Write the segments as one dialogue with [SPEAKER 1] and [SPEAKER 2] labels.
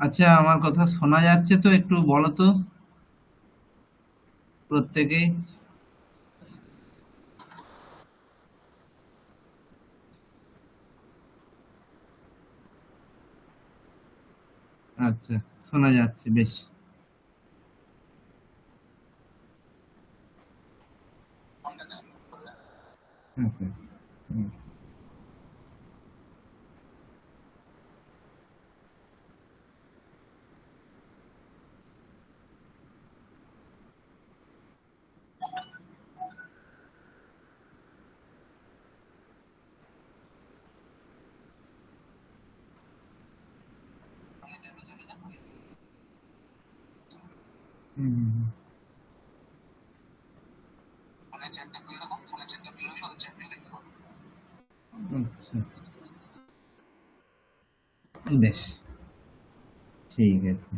[SPEAKER 1] আচ্ছা, আমার কথা শোনা যাচ্ছে তো? একটু বলো তো প্রত্যেকে। আচ্ছা, শোনা যাচ্ছে বেশ। আচ্ছা। হুম। হুম, আচ্ছা, বেশ, ঠিক আছে।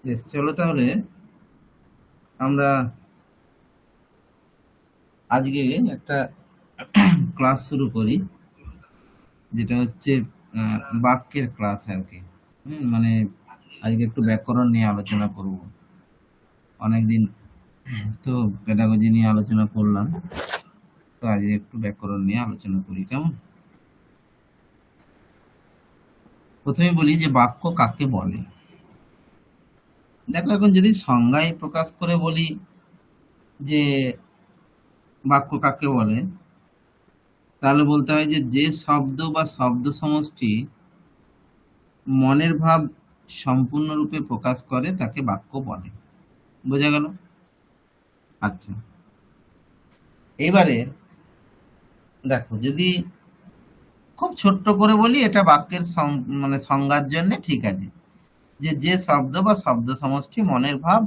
[SPEAKER 1] বেশ, চলো তাহলে আমরা আজকে একটা ক্লাস শুরু করি, যেটা হচ্ছে বাক্যের ক্লাস আর কি। মানে আজকে একটু ব্যাকরণ নিয়ে আলোচনা করব। অনেকদিন তো পেডাগজি নিয়ে আলোচনা করলাম, তো আজকে একটু ব্যাকরণ নিয়ে আলোচনা করি, কেমন? প্রথমে বলি যে বাক্য কাকে বলে। দেখো, এখন যদি সংজ্ঞায় প্রকাশ করে বলি যে বাক্য কাকে বলে, তাহলে বলতে হয় যে যে শব্দ বা শব্দ সমষ্টি মনের ভাব সম্পূর্ণরূপে প্রকাশ করে তাকে বাক্য বলে। বোঝা গেল? আচ্ছা, এবারে দেখো, যদি খুব ছোট্ট করে বলি, এটা বাক্যের মানে সংজ্ঞার জন্য ঠিক আছে, যে যে শব্দ বা শব্দ সমষ্টি মনের ভাব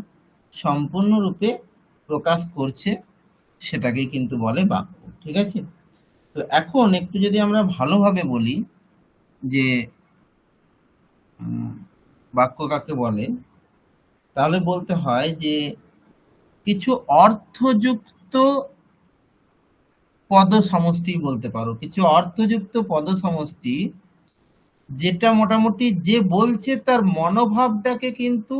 [SPEAKER 1] সম্পূর্ণরূপে প্রকাশ করছে সেটাকেই কিন্তু বলে বাক্য। ঠিক আছে? তো এখন একটু যদি আমরা ভালোভাবে বলি যে বাক্য কাকে বলে, তাহলে বলতে হয় যে কিছু অর্থযুক্ত পদ সমষ্টি বলতে পারো, কিছু অর্থযুক্ত পদ সমষ্টি যেটা মোটামুটি যে বলছে তার মনোভাবটাকে কিন্তু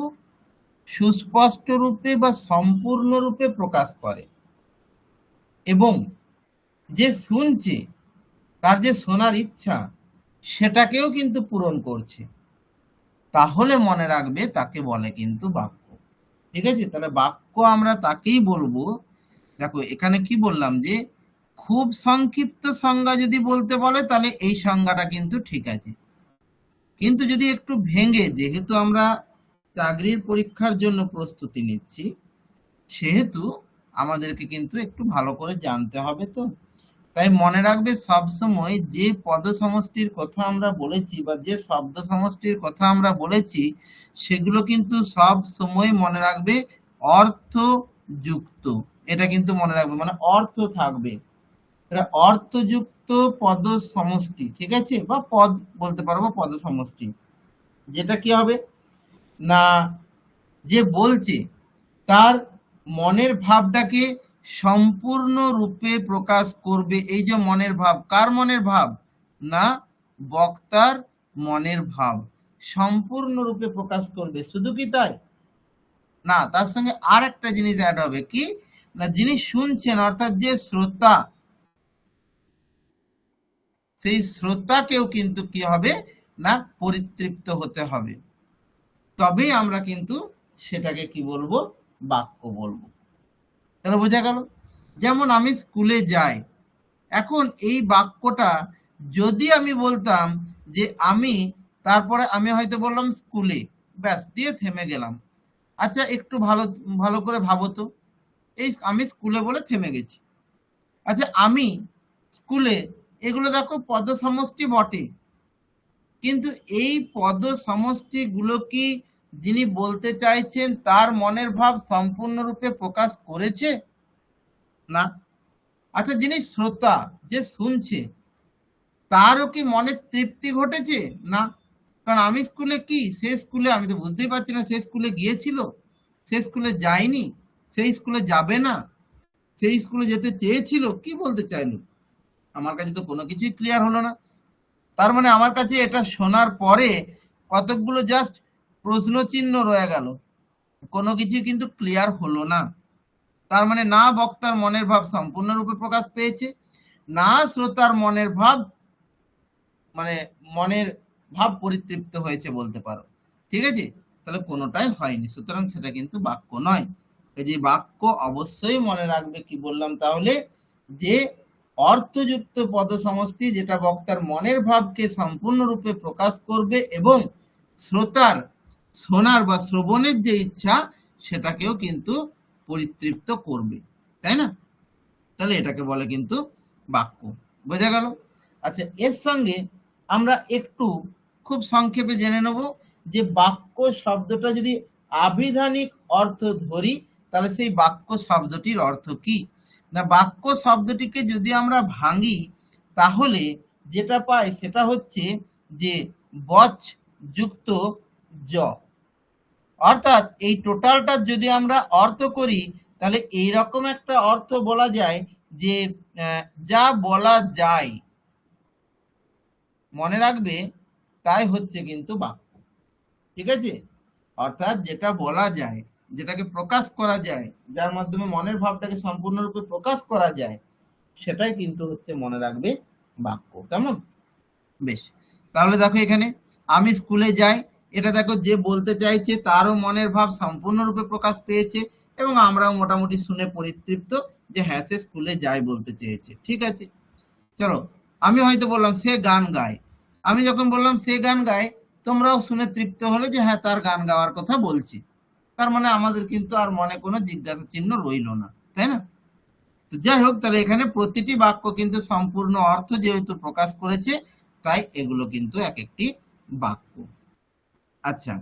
[SPEAKER 1] সুস্পষ্ট রূপে বা সম্পূর্ণ রূপে প্রকাশ করে, এবং যে শুনছে তার যে শোনার ইচ্ছা সেটাকেও কিন্তু পূরণ করছে। তাহলে মনে রাখবে তাকে বলে কিন্তু বাক্য। ঠিক আছে? তাহলে বাক্য আমরা তাকেই বলবো। দেখো, এখানে কি বললাম যে খুব সংক্ষিপ্ত সংজ্ঞা যদি বলতে বলে তাহলে এই সংজ্ঞাটা কিন্তু ঠিক আছে, কিন্তু যদি একটু ভেঙে, যেহেতু আমরা চাকরির পরীক্ষার জন্য প্রস্তুতি নিচ্ছি, সেহেতু আমাদেরকে কিন্তু একটু ভালো করে জানতে হবে। তো তাই মনে রাখবে সবসময় যে পদ সমষ্টির কথা আমরা বলেছি বা যে শব্দ সমষ্টির কথা আমরা বলেছি, সেগুলো কিন্তু সব সময় মনে রাখবে অর্থযুক্ত। এটা কিন্তু মনে রাখবে, মানে অর্থ থাকবে, এটা অর্থযুক্ত পদ সমষ্টি। ঠিক আছে? বা পদ বলতে পারবো, পদ সমষ্টি। যেটা কি হবে না, যে বলছে তার মনের ভাবটাকে সম্পূর্ণ রূপে প্রকাশ করবে। এই যে মনের ভাব, কার মনের ভাব? না, বক্তার মনের ভাব সম্পূর্ণ রূপে প্রকাশ করবে। শুধু কি তাই না, তার সঙ্গে আর একটা জিনিস অ্যাড হবে, কি না, যিনি শুনছেন অর্থাৎ যে শ্রোতা, সেই শ্রোতাকেও কিন্তু কি হবে না, পরিতৃপ্ত হতে হবে। তবেই আমরা কিন্তু সেটাকে কি বলবো, বাক্য বলবো। তাহলে বোঝা গেল? যেমন আমি স্কুলে যাই, এখন এই বাক্যটা যদি আমি বলতাম যে আমি, তারপরে আমি হয়তো বললাম স্কুলে, ব্যাস দিয়ে থেমে গেলাম। আচ্ছা, একটু ভালো ভালো করে ভাবো তো, এই আমি স্কুলে বলে থেমে গেছি। আচ্ছা, আমি স্কুলে, এগুলো দেখো পদ সমষ্টি বটে, কিন্তু এই পদ সমষ্টিগুলো কি যিনি বলতে চাইছেন তার মনের ভাব সম্পূর্ণরূপে প্রকাশ করেছে? না। আচ্ছা, যিনি শ্রোতা, যে শুনছে, তারও কি মনের তৃপ্তি ঘটেছে? না। কারণ আমি স্কুলে কি, সে স্কুলে আমি তো বুঝতেই পারছি না, সে স্কুলে গিয়েছিল, সে স্কুলে যায়নি, সেই স্কুলে যাবে না, সেই স্কুলে যেতে চেয়েছিল, কি বলতে চাইলো? আমার কাছে তো কোনো কিছুই ক্লিয়ার হলো না। তার মানে আমার কাছে এটা শোনার পরে কতকগুলো জাস্ট প্রশ্ন চিহ্ন রয়ে গেল, কোনো কিছু কিন্তু ক্লিয়ার হলো না। তার মানে না বক্তার মনের ভাব সম্পূর্ণরূপে প্রকাশ পেয়েছে, না শ্রোতার মনের ভাব মানে মনের ভাব পরিতৃপ্ত হয়েছে বলতে পারো। ঠিক আছে, তাহলে কোনোটাই হয়নি, সুতরাং সেটা কিন্তু বাক্য নয়। এই যে বাক্য অবশ্যই মনে রাখবে, কি বললাম তাহলে, যে অর্থযুক্ত পদ সমষ্টি যেটা বক্তার মনের ভাবকে সম্পূর্ণরূপে প্রকাশ করবে এবং শ্রোতার শোনার বা শ্রবণের যে ইচ্ছা সেটাকেও কিন্তু পরিতৃপ্ত করবে, তাই না? তাহলে এটাকে বলে কিন্তু বাক্য। বোঝা গেল? আচ্ছা, এর সঙ্গে আমরা একটু খুব সংক্ষেপে জেনে নেব যে বাক্য শব্দটা যদি আবিধানিক অর্থ ধরি তাহলে সেই বাক্য শব্দটির অর্থ কি না। বাক্য শব্দটিকে যদি আমরা ভাঙি তাহলে যেটা পাই সেটা হচ্ছে যে বচ যুক্ত জ, অর্থাৎ এই টোটালটা যদি আমরা অর্থ করি তাহলে এইরকম একটা অর্থ বলা যায় যে যা বলা যায়, মনে রাখবে, তাই হচ্ছে কিন্তু বাক্য। ঠিক আছে, অর্থাৎ যেটা বলা যায়, যেটাকে প্রকাশ করা যায়, যার মাধ্যমে মনের ভাবটাকে সম্পূর্ণরূপে প্রকাশ করা যায়, সেটাই কিন্তু হচ্ছে, মনে রাখবে, বাক্য। কেমন? বেশ, তাহলে দেখো এখানে আমি স্কুলে যাই, এটা দেখো যে বলতে চাইছে তারও মনের ভাব সম্পূর্ণরূপে প্রকাশ পেয়েছে এবং আমরাও মোটামুটি শুনে পরিতৃপ্ত যে হ্যাঁ সে স্কুলে যায় বলতে চেয়েছে। ঠিক আছে, চলো আমি হয়তো বললাম সে গান গায়, আমি যখন বললাম সে গান গায় তোমরাও শুনে তৃপ্ত হলে যে হ্যাঁ তার গান গাওয়ার কথা বলছি, তার মানে আমাদের কিন্তু আর মনে কোনো জিজ্ঞাসা চিহ্ন রইল না, তাই না? তো যাই হোক, তাহলে এখানে প্রতিটি বাক্য কিন্তু সম্পূর্ণ অর্থ যেহেতু প্রকাশ করেছে তাই এগুলো কিন্তু এক একটি বাক্য। আচ্ছা,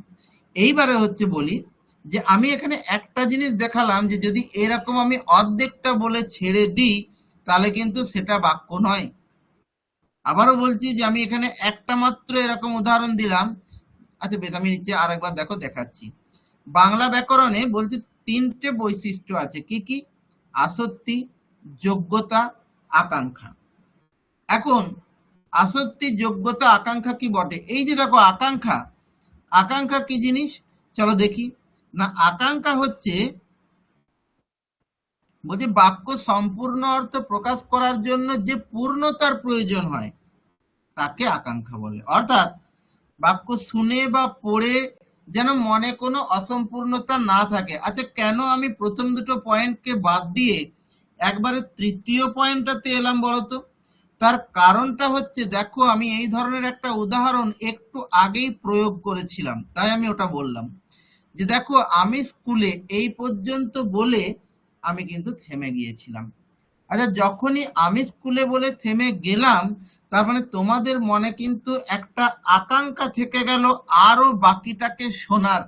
[SPEAKER 1] এইবারে হচ্ছে বলি যে আমি এখানে একটা জিনিস দেখালাম যে যদি এরকম আমি অর্ধেকটা বলে ছেড়ে দিই তাহলে কিন্তু সেটা বাক্য নয়। আবারও বলছি যে আমি এখানে একটা মাত্র এরকম উদাহরণ দিলাম। আচ্ছা বেশ, আমি নিচে আরেকবার দেখো দেখাচ্ছি। বাংলা ব্যাকরণে বলছে তিনটে বৈশিষ্ট্য আছে, কি কি? আসক্তি, যোগ্যতা, আকাঙ্ক্ষা। এখন আসক্তি, যোগ্যতা, আকাঙ্ক্ষা কি বটে? এই যে দেখো আকাঙ্ক্ষা, আকাঙ্ক্ষা কি জিনিস চলো দেখি না। আকাঙ্ক্ষা হচ্ছে বলছে বাক্য সম্পূর্ণ অর্থ প্রকাশ করার জন্য যে পূর্ণতার প্রয়োজন হয় তাকে আকাঙ্ক্ষা বলে। অর্থাৎ বাক্য শুনে বা পড়ে যেন মনে কোনো অসম্পূর্ণতা না থাকে। আচ্ছা, কেন আমি প্রথম দুটো পয়েন্টকে বাদ দিয়ে একবারে তৃতীয় পয়েন্টটাতে এলাম বলতো? তার কারণটা হচ্ছে দেখো আমি এই ধরনের একটা উদাহরণ একটু আগেই প্রয়োগ করেছিলাম, তাই আমি ওটা বললাম যে দেখো আমি স্কুলে এই পর্যন্ত বলে আমি কিন্তু থেমে গিয়েছিলাম। আচ্ছা, যখনই আমি স্কুলে বলে থেমে গেলাম তার মানে তোমাদের মনে কিন্তু একটা আকাঙ্ক্ষা থেকে গেল আরো বাকিটাকে শোনার।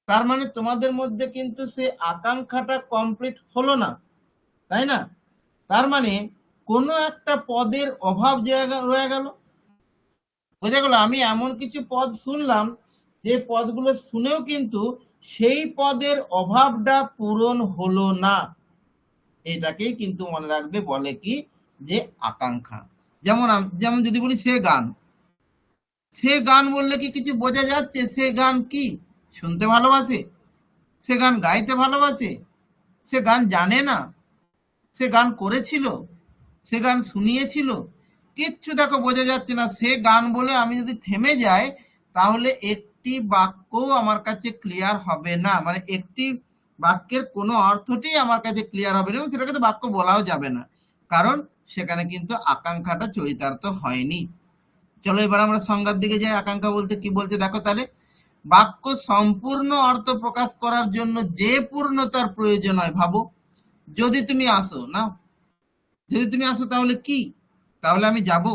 [SPEAKER 1] তার মানে তোমাদের মধ্যে কিন্তু সে আকাঙ্ক্ষাটা কমপ্লিট হলো না, তাই না? তার মানে কোনো একটা পদের অভাব রয়ে গেল। বোঝা গেল? আমি এমন কিছু পদ শুনলাম যে পদগুলো শুনেও কিন্তু সেই পদের অভাবটা পূরণ হলো না। এটাকেই কিন্তু মনে রাখবে বলে কি, যে আকাঙ্ক্ষা। যেমন যেমন যদি বলি সে গান, সে গান বললে কি কিছু বোঝা যাচ্ছে? সে গান কি শুনতে ভালোবাসে, সে গান গাইতে ভালোবাসে, সে গান জানে না, সে গান করেছিল, সে গান শুনিয়েছিল, কিচ্ছু দেখো বোঝা যাচ্ছে না। সে গান বলে আমি যদি থেমে যাই তাহলে একটি বাক্যও আমার কাছে ক্লিয়ার হবে না, মানে একটি বাক্যের কোনো অর্থটি আমার কাছে ক্লিয়ার হবে না এবং সেটাকে তো বাক্য বলাও যাবে না, কারণ সেখানে কিন্তু আকাঙ্ক্ষাটা চরিতার্থ হয়নি। চলো এবার আমরা সংজ্ঞার দিকে যাই। আকাঙ্ক্ষা বলতে কি বলছে দেখো তাহলে, বাক্য সম্পূর্ণ অর্থ প্রকাশ করার জন্য যে পূর্ণতার প্রয়োজন হয়। ভাবো, যদি তুমি আসো না, যদি তুমি আসো তাহলে কি, তাহলে আমি যাব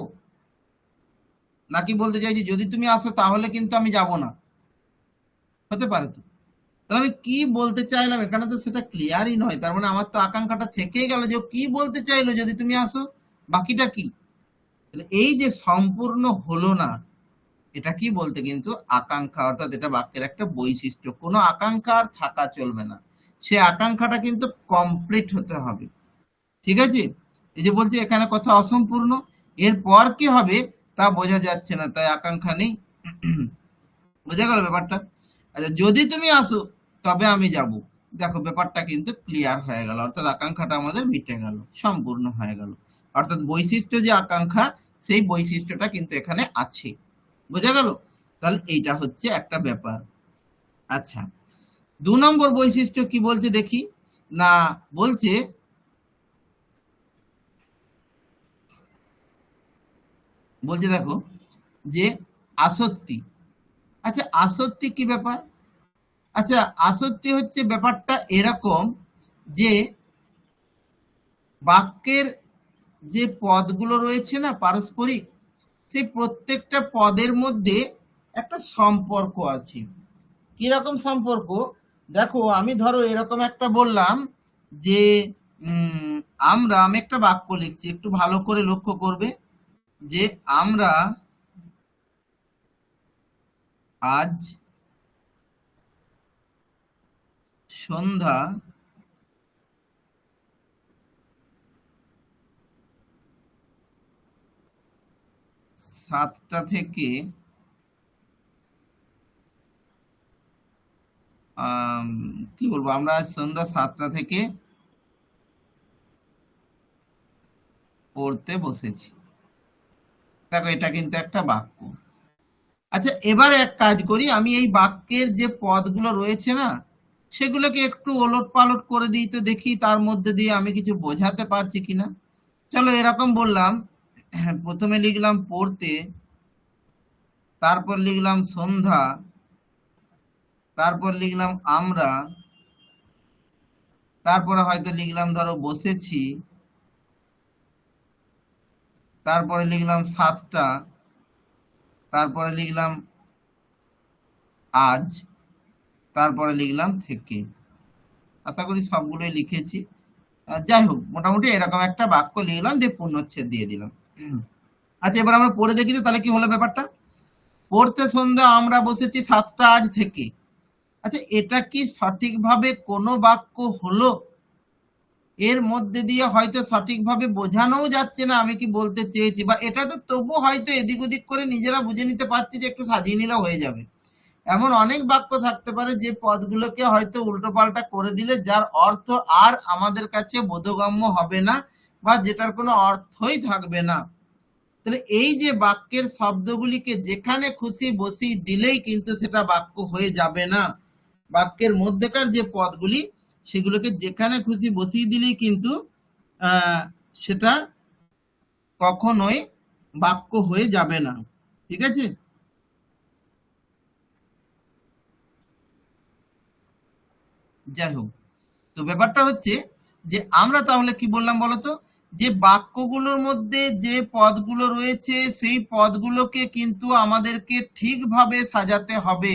[SPEAKER 1] নাকি? বলতে চাইছি যদি তুমি আসো তাহলে কিন্তু আমি যাব না, হতে পারে তো। তাহলে আমি কি বলতে চাইলাম এখানে তো সেটা ক্লিয়ারই নয়। তার মানে আমার তো আকাঙ্ক্ষাটা থেকেই গেল যে কি বলতে চাইলো যদি তুমি আসো, বাকিটা কি? এই যে সম্পূর্ণ হলো না, এটা কি বলতে কিন্তু আকাঙ্ক্ষা, অর্থাৎ এটা বাক্যের একটা বৈশিষ্ট্য। কোনো আকাঙ্ক্ষা আর থাকা চলবে না, সে আকাঙ্ক্ষাটা কিন্তু কমপ্লিট হতে হবে। ঠিক আছে, এই যে বলছে এখানে কথা অসম্পূর্ণ, এরপর কি হবে তা বোঝা যাচ্ছে না, তাই আকাঙ্ক্ষা নেই। বোঝা গেল ব্যাপারটা? আচ্ছা, যদি তুমি আসো তবে আমি যাব। দেখো ব্যাপারটা কিন্তু ক্লিয়ার হয়ে গেল, অর্থাৎ আকাঙ্ক্ষাটা আমাদের মিটে গেল, সম্পূর্ণ হয়ে গেল। অর্থাৎ বৈশিষ্ট্য যে আকাঙ্ক্ষা, সেই বৈশিষ্ট্যটা কিন্তু এখানে আছে। বোঝা গেল? তাহলে এইটা হচ্ছে একটা ব্যাপার। আচ্ছা, 2 নম্বর বৈশিষ্ট্য কি বলছে দেখি না, বলছে দেখো যে আসক্তি। আচ্ছা, আসক্তি কি ব্যাপার? আচ্ছা, আসক্তি হচ্ছে ব্যাপারটা এরকম যে বাক্যের যে পদগুলো রয়েছে না পারস্পরিক, সেই প্রত্যেকটা পদের মধ্যে একটা সম্পর্ক আছে। কিরকম সম্পর্ক? দেখো, আমি ধরো এরকম একটা বললাম যে আমি একটা বাক্য লিখছি, একটু ভালো করে লক্ষ্য করবে যে আমরা আজ সন্ধ্যা 7টা থেকে কি বলবো, আমরা আজ সন্ধ্যা 7টা থেকে পড়তে বসেছি। দেখো, এটা কিন্তু একটা বাক্য। আচ্ছা, এবারে এক কাজ করি, আমি এই বাক্যের যে পদগুলো রয়েছে না, সেগুলোকে একটু ওলট পালট করে দিই, তো দেখি তার মধ্যে দিয়ে আমি কিছু বোঝাতে পারছি কিনা। চলো এরকম বললাম, প্রথমে লিখলাম পড়তে, তারপর লিখলাম সন্ধ্যা, তারপর লিখলাম আমরা, তারপরে হয়তো লিখলাম ধরো বসেছি, তারপরে লিখলাম 7টা, তারপরে লিখলাম আজ, তারপরে লিখলাম থেকে। আশা করি সবগুলোই লিখেছি। যাই হোক, মোটামুটি এরকম একটা বাক্য লিখলাম, দিয়ে পূর্ণচ্ছেদ দিয়ে দিলাম। আচ্ছা, এবার আমরা পড়ে দেখি তো তাহলে কি হলো ব্যাপারটা। পড়তে সন্ধ্যা আমরা বসেছি 7টা আজ থেকে। আচ্ছা, এটা কি সঠিকভাবে কোনো বাক্য হলো? এর মধ্যে দিয়ে হয়তো সঠিকভাবে বোঝানোও যাচ্ছে না আমি কি বলতে চেয়েছি, বা এটা তো তবু হয়তো এদিক ওদিক করে নিজেরা বুঝে নিতে পারছি যে একটু সাজিয়ে নিলে হয়ে যাবে। এমন অনেক বাক্য থাকতে পারে যে পদগুলোকে হয়তো উল্টো পাল্টা করে দিলে যার অর্থ আর আমাদের কাছে বোধগম্য হবে না, বা যেটার কোনো অর্থই থাকবে না। তাহলে এই যে বাক্যের শব্দগুলিকে যেখানে খুশি বসিয়ে দিলেই কিন্তু সেটা বাক্য হয়ে যাবে না। বাক্যের মধ্যেকার যে পদগুলি, সেগুলোকে যেখানে খুশি বসিয়ে দিলেই কিন্তু সেটা কখনোই বাক্য হয়ে যাবে না। ঠিক আছে? যাই হোক, তো ব্যাপারটা হচ্ছে যে আমরা তাহলে কি বললাম বলতো, যে বাক্যগুলোর মধ্যে যে পদগুলো রয়েছে সেই পদগুলোকে কিন্তু আমাদেরকে ঠিকভাবে সাজাতে হবে।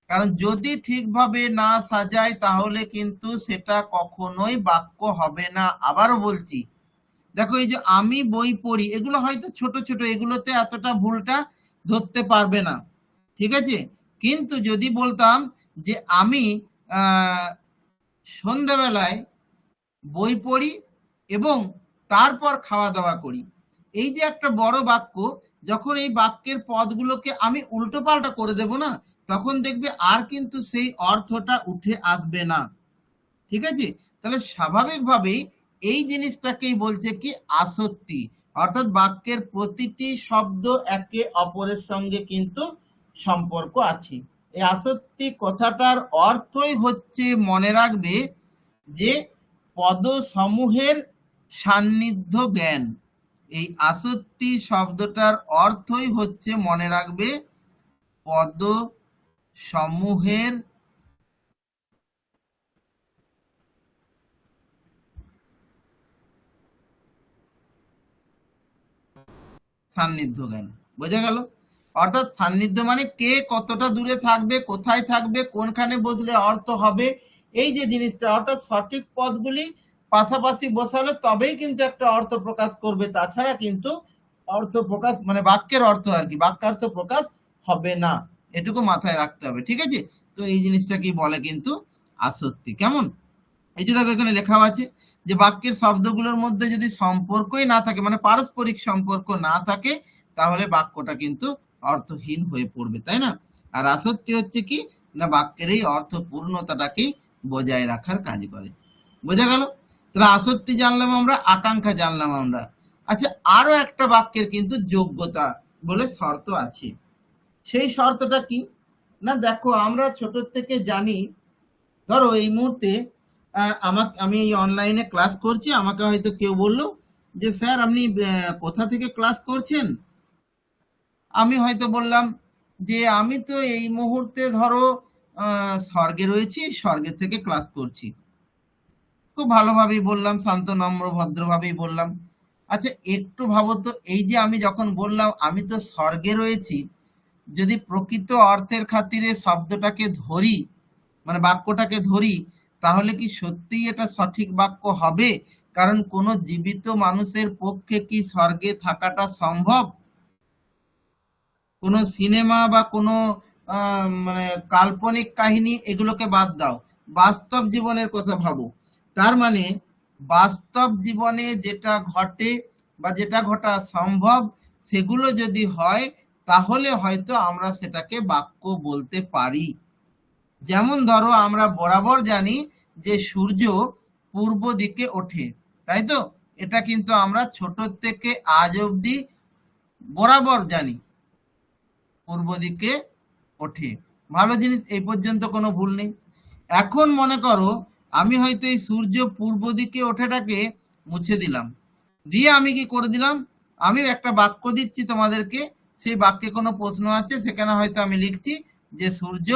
[SPEAKER 1] কারণ যদি ঠিকভাবে না সাজায় তাহলে কিন্তু সেটা কখনোই বাক্য হবে না। আবারও বলছি, দেখো এই যে আমি বই পড়ি, এগুলো হয়তো ছোট ছোট, এগুলোতে এতটা ভুলটা ধরতে পারবে না। ঠিক আছে, কিন্তু যদি বলতাম যে আমি সন্ধ্যাবেলায় বই পড়ি এবং তারপর খাওয়া দাওয়া করি, এই যে একটা বড় বাক্য, যখন এই বাক্যের পদগুলোকে আমি উল্টো পাল্টা করে দেব না, তখন দেখবে আর কিন্তু সেই অর্থটা উঠে আসবে না। ঠিক আছে, তাহলে স্বাভাবিকভাবেই এই জিনিসটাকেই বলছে কি আসক্তি, অর্থাৎ বাক্যের প্রতিটি শব্দ একে অপরের সঙ্গে কিন্তু সম্পর্ক আছে। এই আসক্তি কথাটার অর্থই হচ্ছে, মনে রাখবে, যে পদসমূহের সান্নিধ্য জ্ঞান। এই আসক্তি শব্দটার অর্থই হচ্ছে, মনে রাখবে, পদ সমূহের সান্নিধ্য জ্ঞান। বোঝা গেল? অর্থাৎ সান্নিধ্য মানে কে কতটা দূরে থাকবে, কোথায় থাকবে, কোনখানে বসলে অর্থ হবে, এই যে জিনিসটা, অর্থাৎ সঠিক পদগুলি পাশাপাশি বসালে তবেই কিন্তু একটা অর্থ প্রকাশ করবে, তাছাড়া কিন্তু অর্থ প্রকাশ মানে বাক্যের অর্থ আর কি, বাক্যার্থ প্রকাশ হবে না, এটুকু মাথায় রাখতে হবে। ঠিক আছে, তো এই জিনিসটাকেই বলে কিন্তু আসত্তি। কেমন? এই যে দেখো এখানে লেখা আছে যে বাক্যের শব্দগুলোর মধ্যে যদি সম্পর্কই না থাকে, মানে পারস্পরিক সম্পর্ক না থাকে, তাহলে বাক্যটা কিন্তু অর্থহীন হয়ে পড়বে, তাই না? আর আসত্তি হচ্ছে কি না, বাক্যের এই অর্থপূর্ণতাটাকেই বজায় রাখার কাজ করে। বোঝা গেল? তাহলে আসত্তি জানলাম আমরা, আকাঙ্ক্ষা জানলাম আমরা। আচ্ছা, আরো একটা বাক্যের কিন্তু যোগ্যতা বলে শর্ত আছে। সেই শর্তটা কি না, দেখো আমরা ছোট থেকে জানি, ধরো এই মুহূর্তে আমি এই অনলাইনে ক্লাস করছি, আমাকে হয়তো কেউ বললো যে স্যার আপনি কোথা থেকে ক্লাস করছেন। আমি হয়তো বললাম যে আমি তো এই মুহূর্তে ধরো স্বর্গে রয়েছি, স্বর্গের থেকে ক্লাস করছি। খুব ভালোভাবেই বললাম, শান্ত নম্র ভদ্রভাবেই বললাম। আচ্ছা একটু ভাবো তো, এই যে আমি যখন বললাম আমি তো স্বর্গে রয়েছি, যদি প্রকৃত অর্থের খাতিরে শব্দটাকে ধরি, মানে বাক্যটাকে ধরি, তাহলে কি সত্যিই এটা সঠিক বাক্য হবে? কারণ কোনো জীবিত মানুষের পক্ষে কি স্বর্গে থাকাটা সম্ভব? কোনো সিনেমা বা কোনো মানে কাল্পনিক কাহিনী এগুলোকে বাদ দাও, বাস্তব জীবনের কথা ভাবো। তার মানে বাস্তব জীবনে যেটা ঘটে বা যেটা ঘটা সম্ভব, সেগুলো যদি হয়, তাহলে হয়তো আমরা সেটাকে বাক্য বলতে পারি। যেমন ধরো আমরা বরাবর জানি যে সূর্য পূর্ব দিকে ওঠে, তাই তো? এটা কিন্তু আমরা ছোট থেকে আজ অবধি বরাবর জানি পূর্ব দিকে ওঠে, ভালো জিনিস, এই পর্যন্ত কোনো ভুল নেই। এখন মনে করো আমি হয়তো এই সূর্য পূর্ব দিকে ওঠেটাকে মুছে দিলাম, দিয়ে আমি কি করে দিলাম, আমি একটা বাক্য দিচ্ছি তোমাদেরকে, সেই বাক্যে কোনো প্রশ্ন আছে, সেখানে হয়তো আমি লিখছি যে সূর্য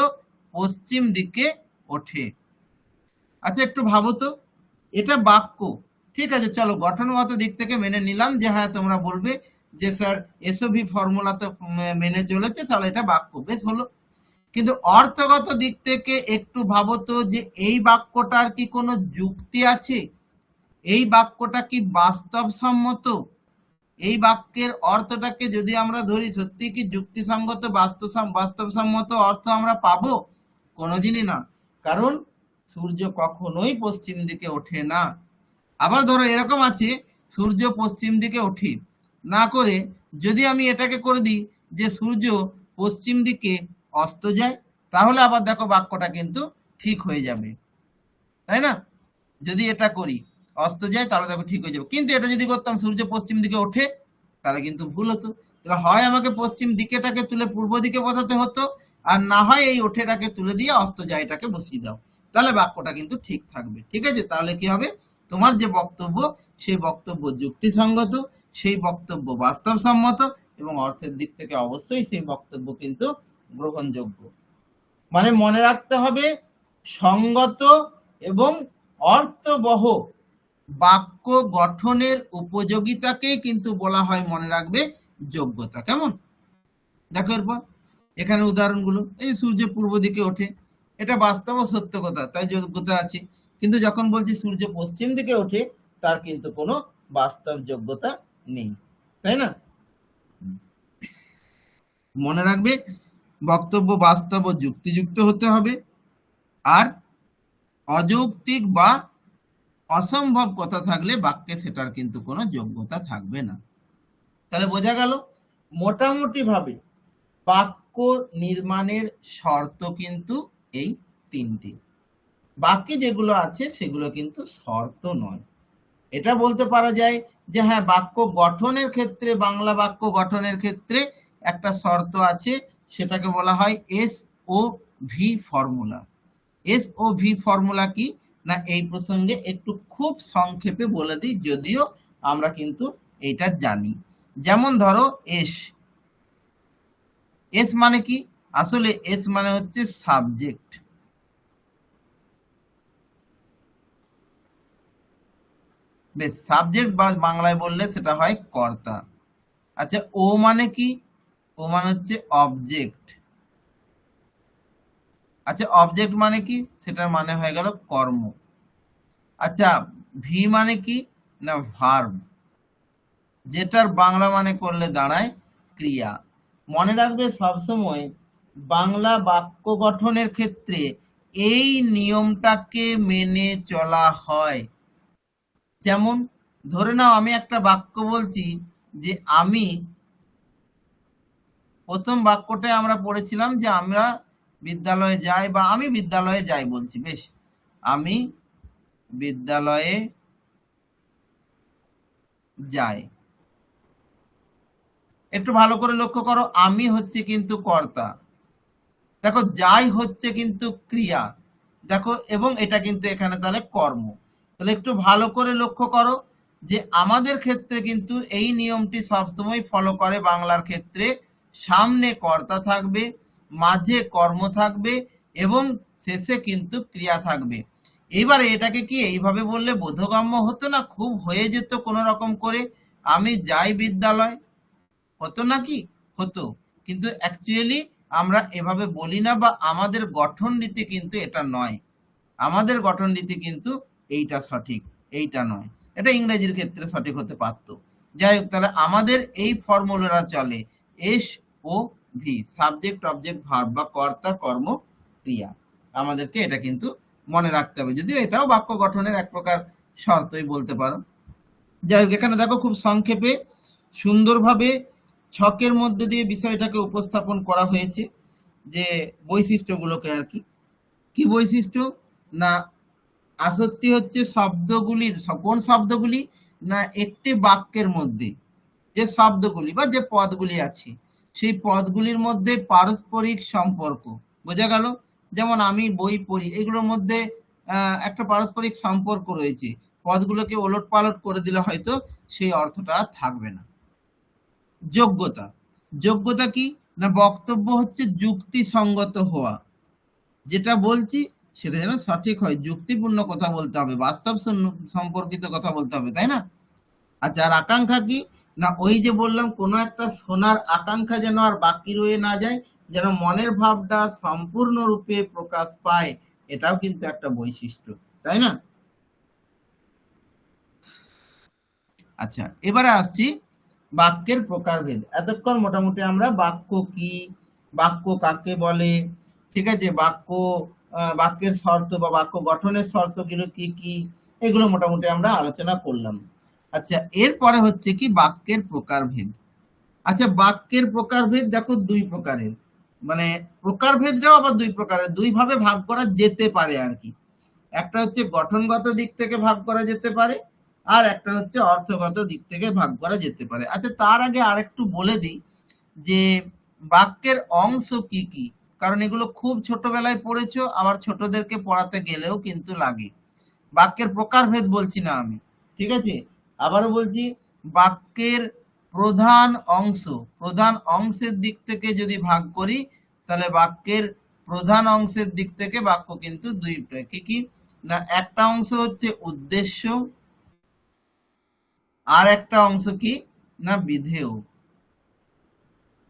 [SPEAKER 1] পশ্চিম দিকে ওঠে। আচ্ছা একটু ভাবো তো, এটা বাক্য, ঠিক আছে, চলো গঠনগত দিক থেকে মেনে নিলাম যে হ্যাঁ তোমরা বলবে যে স্যার এসওভি ফর্মুলা তো মেনে চলেছে, তাহলে এটা বাক্য, বেশ হলো। কিন্তু অর্থগত দিক থেকে একটু ভাবো তো, যে এই বাক্যটার কি কোনো যুক্তি আছে? এই বাক্যটা কি বাস্তবসম্মত? এই বাক্যের অর্থটাকে যদি আমরা ধরি, সত্যি কি যুক্তিসঙ্গত বাস্তবসম্মত অর্থ আমরা পাবো? কোনোদিনই না, কারণ সূর্য কখনোই পশ্চিম দিকে ওঠে না। আবার ধরো এরকম আছে, সূর্য পশ্চিম দিকে ওঠে না করে যদি আমি এটাকে করে দিই যে সূর্য পশ্চিম দিকে অস্ত যায়, তাহলে আবার দেখো বাক্যটা কিন্তু ঠিক হয়ে যাবে, তাই না? যদি এটা করি অস্ত যায়, তাহলে দেখো ঠিক হয়ে যাবে। কিন্তু এটা যদি করতাম সূর্য পশ্চিম দিকে ওঠে, তাহলে কিন্তু ভুল হতো। তাহলে হয় আমাকে পশ্চিম দিকেটাকে তুলে পূর্ব দিকে বসাতে হতো, আর না হয় এই ওঠেটাকে তুলে দিয়ে অস্ত যায়টাকে বসিয়ে দাও, তাহলে বাক্যটা কিন্তু ঠিক থাকবে। ঠিক আছে, তাহলে কি হবে, তোমার যে বক্তব্য সেই বক্তব্য যুক্তিসঙ্গত, সেই বক্তব্য বাস্তবসম্মত, এবং অর্থের দিক থেকে অবশ্যই সেই বক্তব্য কিন্তু গ্রহণযোগ্য। মানে মনে রাখতে হবে, সঙ্গত এবং অর্থবহ বাক্য গঠনের উপযোগিতাকেই কিন্তু বলা হয়, মনে রাখবে, যোগ্যতা। কেমন? দেখো এরপর এখানে উদাহরণগুলো, এই সূর্য পূর্ব দিকে ওঠে, এটা বাস্তব ও সত্য কথা, তাই যোগ্যতা আছে। কিন্তু যখন বলছি সূর্য পশ্চিম দিকে ওঠে, তার কিন্তু কোনো বাস্তব যোগ্যতা নেই, তাই না? মনে রাখবে, বক্তব্য বাস্তব ও যুক্তিযুক্ত হতে হবে, আর অযৌক্তিক বা অসম্ভব কথা থাকলে বাক্যে সেটার কিন্তু কোনো যোগ্যতা থাকবে না। তাহলে বোঝা গেল মোটামুটি ভাবে বাক্য নির্মাণের শর্ত কিন্তু এই তিনটি। বাকি যেগুলো আছে সেগুলো কিন্তু শর্ত নয়। এটা বলতে পারা যায় যে হ্যাঁ বাক্য গঠনের ক্ষেত্রে, বাংলা বাক্য গঠনের ক্ষেত্রে একটা শর্ত আছে, সেটাকে বলা হয় SOV ফর্মুলা। SOV ফর্মুলা কি না, এই প্রসঙ্গে একটু খুব সংক্ষেপে বলে দিই, যদিও আমরা কিন্তু এটা জানি। যেমন ধরো এস, এস মানে কি, আসলে এস মানে হচ্ছে সাবজেক্ট, বেশ, সাবজেক্ট বা বাংলায় বললে সেটা হয় কর্তা। আচ্ছা ও মানে কি, ও মানে হচ্ছে অবজেক্ট। আচ্ছা অবজেক্ট মানে কি, সেটার মানে হয়ে গেল কর্ম। আচ্ছা ভি মানে কি না, ভার্ব। যেটার বাংলা মানে করলে দাঁড়ায় ক্রিয়া। মনে রাখবে সবসময় বাংলা বাক্য গঠনের ক্ষেত্রে এই নিয়মটাকে মেনে চলা হয়। যেমন ধরে নাও আমি একটা বাক্য বলছি যে আমি, প্রথম বাক্যটায় আমরা পড়েছিলাম যে আমরা বিদ্যালয়ে যাই, বা আমি বিদ্যালয়ে যাই বলছি, বেশ, আমি বিদ্যালয়ে যাই। একটু ভালো করে লক্ষ্য করো, আমি হচ্ছে কিন্তু কর্তা, দেখো যাই হচ্ছে কিন্তু ক্রিয়া, দেখো, এবং এটা কিন্তু এখানে তাহলে কর্ম। তাহলে একটু ভালো করে লক্ষ্য করো যে আমাদের ক্ষেত্রে কিন্তু এই নিয়মটি সবসময় ফলো করে। বাংলার ক্ষেত্রে সামনে কর্তা থাকবে, মাঝে কর্ম থাকবে এবং শেষে কিন্তু ক্রিয়া থাকবে। এবারে এটাকে কি এইভাবে বললে বোধগম্য হতো না? খুব হয়ে যেত কোনো রকম করে, আমি যাই বিদ্যালয়, হতো নাকি? হতো। কিন্তু অ্যাকচুয়ালি আমরা এভাবে বলি না, বা আমাদের গঠন রীতি কিন্তু এটা নয়। আমাদের গঠন রীতি কিন্তু এইটা সঠিক, এইটা নয়। এটা ইংরেজির ক্ষেত্রে সঠিক হতে পারত। যাই হোক, তাহলে আমাদের এই ফর্মুলাটা চলে S O V, subject object verb, বা কর্তা কর্ম ক্রিয়া। আমাদেরকে এটা কিন্তু মনে রাখতে হবে, যদিও এটাও বাক্য গঠনের এক প্রকার শর্তই বলতে পারো। যাই হোক, এখানে দেখো খুব সংক্ষেপে সুন্দরভাবে ছকের মধ্যে দিয়ে বিষয়টাকে উপস্থাপন করা হয়েছে, যে বৈশিষ্ট্যগুলোকে আর কি। কি বৈশিষ্ট্য? না, আসক্তি হচ্ছে শব্দগুলির, কোন শব্দগুলি? না, একটি বাক্যের মধ্যে যে শব্দগুলি বা যে পদগুলি আছে সেই পদগুলির মধ্যে পারস্পরিক সম্পর্ক। বোঝা গেল? যেমন আমি বই পড়ি, এগুলোর মধ্যে একটা পারস্পরিক সম্পর্ক রয়েছে। পদগুলোকে ওলট পালট করে দিলে হয়তো সেই অর্থটা থাকবে না। যোগ্যতা, যোগ্যতা কি? না, বক্তব্য হচ্ছে যুক্তিসঙ্গত হওয়া, যেটা বলছি সেটা যেন সঠিক হয়, যুক্তিপূর্ণ কথা বলতে হবে, বাস্তব সম্পর্কিত কথা বলতে হবে, তাই না? আচ্ছা, আর আকাঙ্ক্ষা কি? না, ওই যে বললাম, কোনো একটা শোনার আকাঙ্ক্ষা যেন আর বাকি রয়ে না যায়, যেন মনের ভাবটা সম্পূর্ণরূপে প্রকাশ পায়, এটাও কিন্তু একটা বৈশিষ্ট্য, তাই না? আচ্ছা, এবারে আসছি বাক্যের প্রকারভেদ। এতক্ষণ মোটামুটি আমরা বাক্য কি, বাক্য কাকে বলে, ঠিক আছে, বাক্যের শর্ত বা বাক্য গঠনের শর্তগুলো কি কি, এগুলো মোটামুটি আমরা আলোচনা করলাম। আচ্ছা, এরপরে হচ্ছে কি বাক্যের প্রকারভেদ। আচ্ছা, বাক্যের প্রকারভেদ দেখো দুই প্রকারের, মানে প্রকারভেদটাও আবার দুই প্রকারের, দুই ভাবে ভাগ করা যেতে পারে আর কি। একটা হচ্ছে গঠনগত দিক থেকে ভাগ করা যেতে পারে, আর একটা হচ্ছে অর্থগত দিক থেকে ভাগ করা যেতে পারে। আচ্ছা, তার আগে আরেকটু বলে দিই যে বাক্যের অংশ কি কি, কারণ এগুলো খুব ছোটবেলায় পড়েছো, আবার ছোটদেরকে পড়াতে গেলেও কিন্তু লাগে। বাক্যের প্রকারভেদ বলছি না আমি, ঠিক আছে? আবারও বলছি, বাক্যের প্রধান অংশ, প্রধান অংশের দিক থেকে যদি ভাগ করি, তাহলে বাক্যের প্রধান অংশের দিক থেকে বাক্য কিন্তু দুইটা। কি কি? না, একটা অংশ হচ্ছে উদ্দেশ্য, আর একটা অংশ কি? না, বিধেয়।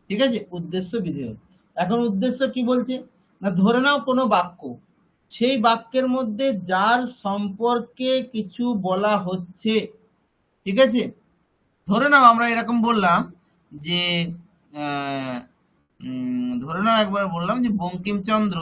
[SPEAKER 1] ঠিক আছে, উদ্দেশ্য বিধেয়। এখন উদ্দেশ্য কি বলছে? না, ধরে নাও কোনো বাক্য, সেই বাক্যের মধ্যে যার সম্পর্কে কিছু বলা হচ্ছে, ঠিক আছে, ধরে নাও আমরা এরকম বললাম যে ধরে নাও একবার বললাম যে বঙ্কিমচন্দ্র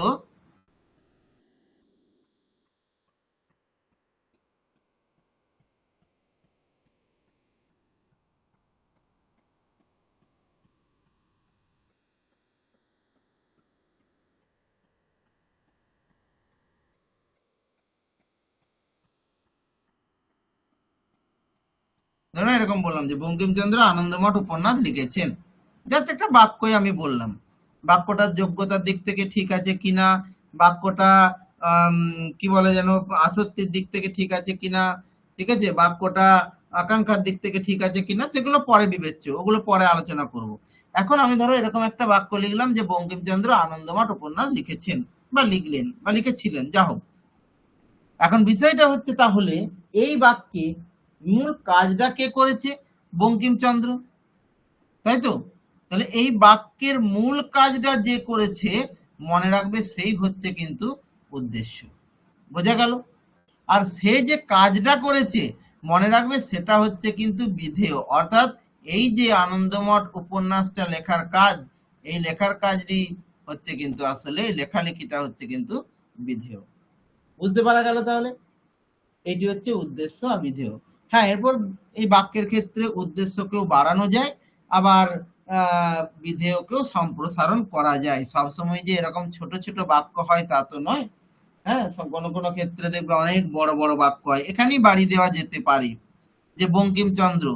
[SPEAKER 1] ধরো এরকম বললাম যে বঙ্কিমচন্দ্র আনন্দমঠ উপন্যাস লিখেছেন, জাস্ট একটা বাক্যই আমি বললাম। বাক্যটার যোগ্যতার দিক থেকে ঠিক আছে কিনা, বাক্যটা কি বলে যেন, আসক্তির দিক থেকে ঠিক আছে কিনা, ঠিক আছে, বাক্যটা আকাঙ্ক্ষার দিক থেকে ঠিক আছে কিনা, সেগুলো পরে বিবেচ্য, ওগুলো পরে আলোচনা করব। এখন আমি ধরো এরকম একটা বাক্য লিখলাম যে বঙ্কিমচন্দ্র আনন্দমঠ উপন্যাস লিখেছেন, বা লিখলেন, বা লিখেছিলেন, যা হোক। এখন বিষয়টা হচ্ছে, তাহলে এই বাক্যে মূল কাজটা কে করেছে? বঙ্কিমচন্দ্র, তাই তো? তাহলে এই বাক্যের মূল কাজটা যে করেছে, মনে রাখবে সেই হচ্ছে কিন্তু উদ্দেশ্য। বোঝা গেল? আর সে যে কাজটা করেছে, মনে রাখবে সেটা হচ্ছে কিন্তু বিধেয়। অর্থাৎ এই যে আনন্দমঠ উপন্যাসটা লেখার কাজ, এই লেখার কাজটি হচ্ছে কিন্তু আসলে লেখালেখিটা হচ্ছে কিন্তু বিধেয়। বুঝতে পারা গেল? তাহলে এটি হচ্ছে উদ্দেশ্য আর বিধেয়। হ্যাঁ, এরপর এই বাক্যের ক্ষেত্রে উদ্দেশ্যকেও বাড়ানো যায়, আবার বিধেয়কেও সম্প্রসারণ করা যায়। সবসময় যে এরকম ছোট ছোট বাক্য হয় তা তো নয়। হ্যাঁ, কোনো কোনো ক্ষেত্রে দেখবে অনেক বড় বড় বাক্য হয়, এখানেই বাড়ি দেওয়া যেতে পারে। যে বঙ্কিমচন্দ্র,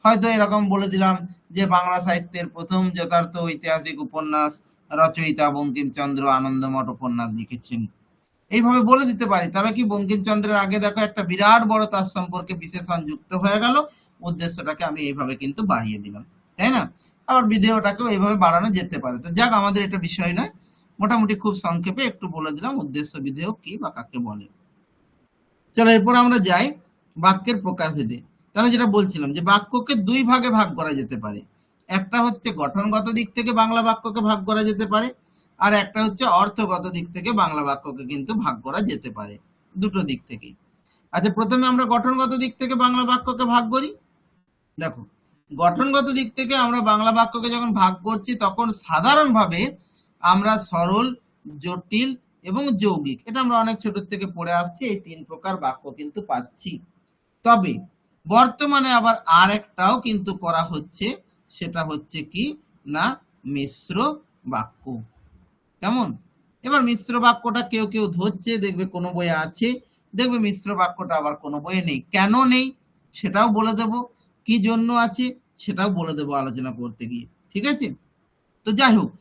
[SPEAKER 1] হয়তো এরকম বলে দিলাম যে বাংলা সাহিত্যের প্রথম যথার্থ ঐতিহাসিক উপন্যাস রচয়িতা বঙ্কিমচন্দ্র আনন্দমঠ উপন্যাস লিখেছেন, এইভাবে বলে দিতে পারি। তাহলে কি বঙ্কিমচন্দ্রের আগে দেখো একটা বিরাট বড় তার সম্পর্কে বিশেষণ যুক্ত হয়ে গেল, উদ্দেশ্যটাকে আমি এইভাবে কিন্তু বাড়িয়ে দিলাম, তাই না? আবার বিধেয়টাকেও এইভাবে বাড়ানো যেতে পারে। তো যাক, আমাদের এটা বিষয় নয়, মোটামুটি খুব সংক্ষেপে একটু বলে দিলাম উদ্দেশ্য বিধেয় কি বা কাকে বলে। চলো এরপর আমরা যাই বাক্যের প্রকারভেদে। তাহলে যেটা বলছিলাম যে বাক্যকে দুই ভাগে ভাগ করা যেতে পারে। একটা হচ্ছে গঠনগত দিক থেকে বাংলা বাক্যকে ভাগ করা যেতে পারে, আর একটা হচ্ছে অর্থগত দিক থেকে বাংলা বাক্যকে কিন্তু ভাগ করা যেতে পারে, দুটো দিক থেকেই। আচ্ছা, প্রথমে আমরা গঠনগত দিক থেকে বাংলা বাক্যকে ভাগ করি। দেখো, গঠনগত দিক থেকে আমরা বাংলা বাক্যকে যখন ভাগ করছি তখন সাধারণভাবে আমরা সরল, জটিল এবং যৌগিক, এটা আমরা অনেক ছোট থেকে পড়ে আসছি, এই তিন প্রকার বাক্য কিন্তু পাচ্ছি। তবে বর্তমানে আবার আর একটাও কিন্তু করা হচ্ছে, সেটা হচ্ছে কি না মিশ্র বাক্য। কেমন? এবার মিশ্র বাক্যটা কেউ কেউ ধরছে, দেখবে কোনো বইয়ে আছে, দেখবে মিশ্র বাক্যটা আবার কোনো বইয়ে নেই। কেন নেই সেটাও বলে দেব, কি জন্য আছে সেটাও বলে দেব আলোচনা করতে গিয়ে, ঠিক আছে? তো যাই হোক,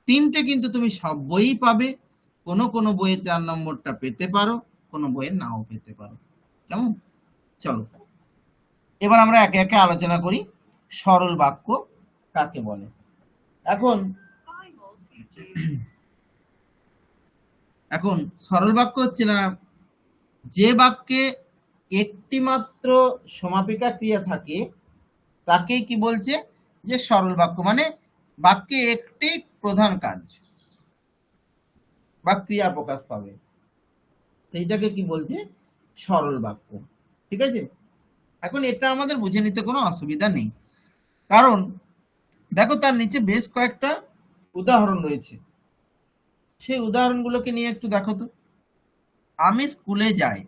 [SPEAKER 1] তিনটে কিন্তু তুমি সব বইই পাবে, কোনো কোনো বইয়ে 4 নম্বরটা পেতে পারো, কোনো বইয়ে নাও পেতে পারো। কেমন? চলো এবার আমরা একে একে আলোচনা করি সরল বাক্য কাকে বলে। এখন সরল বাক্য হচ্ছে না যে বাক্যে একটি মাত্র সমাপিকা ক্রিয়া থাকে, তাকেই কি বলছে যে সরল বাক্য, মানে বাক্যে একটি প্রধান কাজ বা ক্রিয়া প্রকাশ পাবে, সেইটাকে কি বলছে সরল বাক্য, ঠিক আছে? এখন এটা আমাদের বুঝে নিতে কোনো অসুবিধা নেই, কারণ দেখো তার নিচে বেশ কয়েকটা উদাহরণ রয়েছে, সেই উদাহরণগুলোকে নিয়ে একটু দেখো তো। আমি স্কুলে যাই।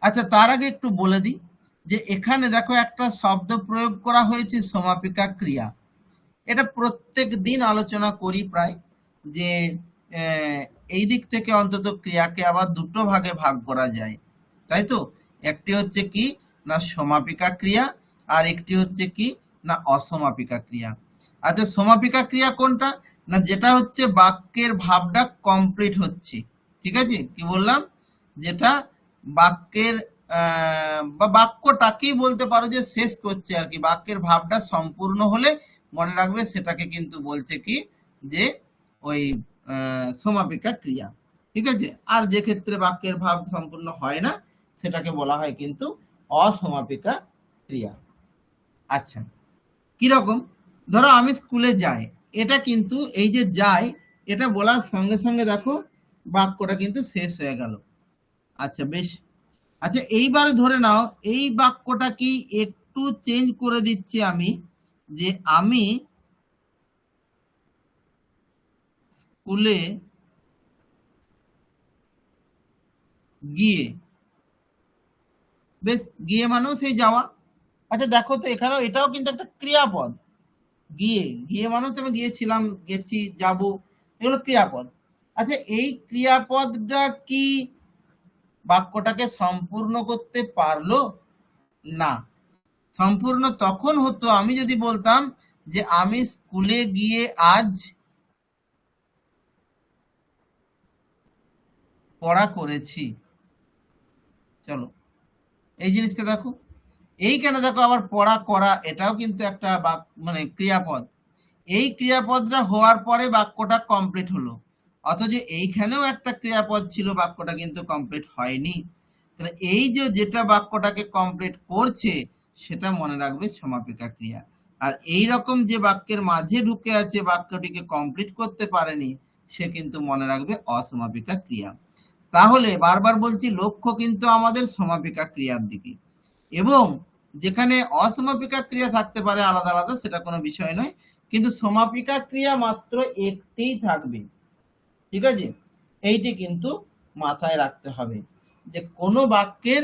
[SPEAKER 1] আচ্ছা, তার আগে একটু বলে দিই যে এখানে দেখো একটা শব্দ প্রয়োগ করা হয়েছে সমাপিকা ক্রিয়া। এটা প্রত্যেক দিন আলোচনা করি প্রায়, যে এই দিক থেকে অন্তত ক্রিয়াকে আবার দুটো ভাগে ভাগ করা যায়, তাই তো? একটি হচ্ছে কি না সমাপিকা ক্রিয়া, আর একটি হচ্ছে কি না অসমাপিকা ক্রিয়া। আচ্ছা, সমাপিকা ক্রিয়া কোনটা? না যেটা হচ্ছে বাক্যের ভাবটা কমপ্লিট হচ্ছে, ঠিক আছে? কি বললাম? যেটা বাক্যের বা বাক্যটাকেই বলতে পারো যে শেষ করছে আর কি, বাক্যের ভাবটা সম্পূর্ণ হলে মনে রাখবে সেটাকে কিন্তু বলছে কি যে ওই সমাপিকা ক্রিয়া, ঠিক আছে? আর যে ক্ষেত্রে বাক্যের ভাব সম্পূর্ণ হয় না সেটাকে বলা হয় কিন্তু অসমাপিকা ক্রিয়া। আচ্ছা, কিরকম? ধরো আমি স্কুলে যাই, এটা কিন্তু এই যে যাই এটা বলার সঙ্গে সঙ্গে দেখো বাক্যটা কিন্তু শেষ হয়ে গেল। আচ্ছা বেশ, আচ্ছা এইবারে ধরে নাও এই বাক্যটা কি একটু চেঞ্জ করে দিচ্ছি আমি, যে আমি স্কুলে গিয়ে, বেশ গিয়ে মানেও সেই যাওয়া। আচ্ছা দেখো তো এখানেও এটাও কিন্তু একটা ক্রিয়াপদ, গিয়ে, গিয়ে মানেও তো আমি গিয়েছিলাম, গেছি, যাব, এগুলো ক্রিয়াপদ। আচ্ছা এই ক্রিয়াপদটা কি বাক্যটাকে সম্পূর্ণ করতে পারলো? না, সম্পূর্ণ তখন হতো আমি যদি বলতাম যে আমি স্কুলে গিয়ে আজ পড়া করেছি। চলো এই জিনিসটা দেখো, এইখানে দেখো আবার পড়া করা, এটাও কিন্তু একটা মানে ক্রিয়াপদ। এই ক্রিয়াপদটা হওয়ার পরে বাক্যটা কমপ্লিট হলো, অথচ এইখানেও একটা ক্রিয়াপদ ছিল, বাক্যটা কিন্তু কমপ্লিট হয়নি। তাহলে এই যে যেটা বাক্যটাকে কমপ্লিট করছে সেটা মনে রাখবে সমাপিকা ক্রিয়া, আর এই রকম যে বাক্যের মাঝে ঢুকে আছে বাক্যটিকে কমপ্লিট করতে পারেনি সে কিন্তু মনে রাখবে অসমাপিকা ক্রিয়া। তাহলে বারবার বলছি লক্ষ্য কিন্তু আমাদের সমাপিকা ক্রিয়ার দিকে। এবং যেখানে অসমাপিকা ক্রিয়া থাকতে পারে আলাদা আলাদা, সেটা কোনো বিষয় নয়, কিন্তু সমাপিকা ক্রিয়া মাত্র একটিই থাকবে। ঠিক আছে, এইটি কিন্তু মাথায় রাখতে হবে যে কোনো বাক্যের।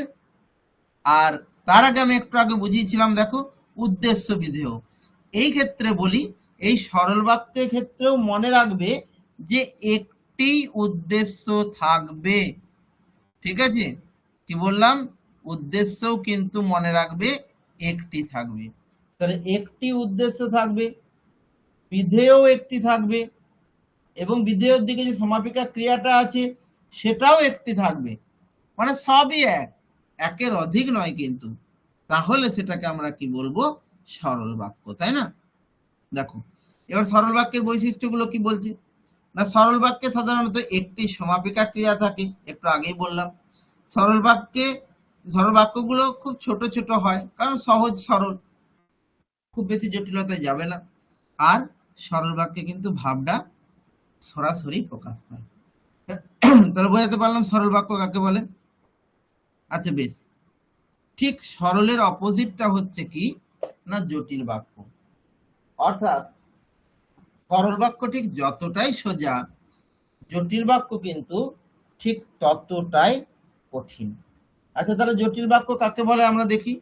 [SPEAKER 1] আর তার আগে আমি একটু আগে বুঝিয়েছিলাম, দেখো উদ্দেশ্য বিধেয়। এই ক্ষেত্রে বলি, এই সরল বাক্যের ক্ষেত্রেও মনে রাখবে যে একটি উদ্দেশ্য থাকবে। ঠিক আছে, কি বললাম, উদ্দেশ্যও কিন্তু মনে রাখবে একটি থাকবে। তাহলে একটি উদ্দেশ্য থাকবে, বিধেয়ও একটি থাকবে, এবং বিধেয়র দিকে যে সমাপিকা ক্রিয়াটা আছে সেটাও একটি থাকবে, মানে সবই একের অধিক নয় কিন্তু। তাহলে সেটাকে আমরা কি বলবো, সরল বাক্য, তাই না? দেখো এবার সরল বাক্যের বৈশিষ্ট্যগুলো কি বলছে না, সরল বাক্যে সাধারণত একটি সমাপিকা ক্রিয়া থাকে, একটু আগেই বললাম। সরল বাক্যে সরল বাক্যগুলো খুব ছোট ছোট হয়, কারণ সহজ সরল, খুব বেশি জটিলতায় যাবে না। আর সরল বাক্যে কিন্তু ভাবটা সরাসরি প্রকাশ পায়। তাহলে বোঝাতে পারলাম সরল বাক্য কাকে বলে। আচ্ছা বেশ, ঠিক সরলের অপোজিটটা হচ্ছে কি না, জটিল বাক্য। অর্থাৎ সরল বাক্য ঠিক যতটাই সোজা, জটিল বাক্য কিন্তু ঠিক ততটাই কঠিন। আচ্ছা তাহলে জটিল বাক্য কাকে বলে আমরা দেখি।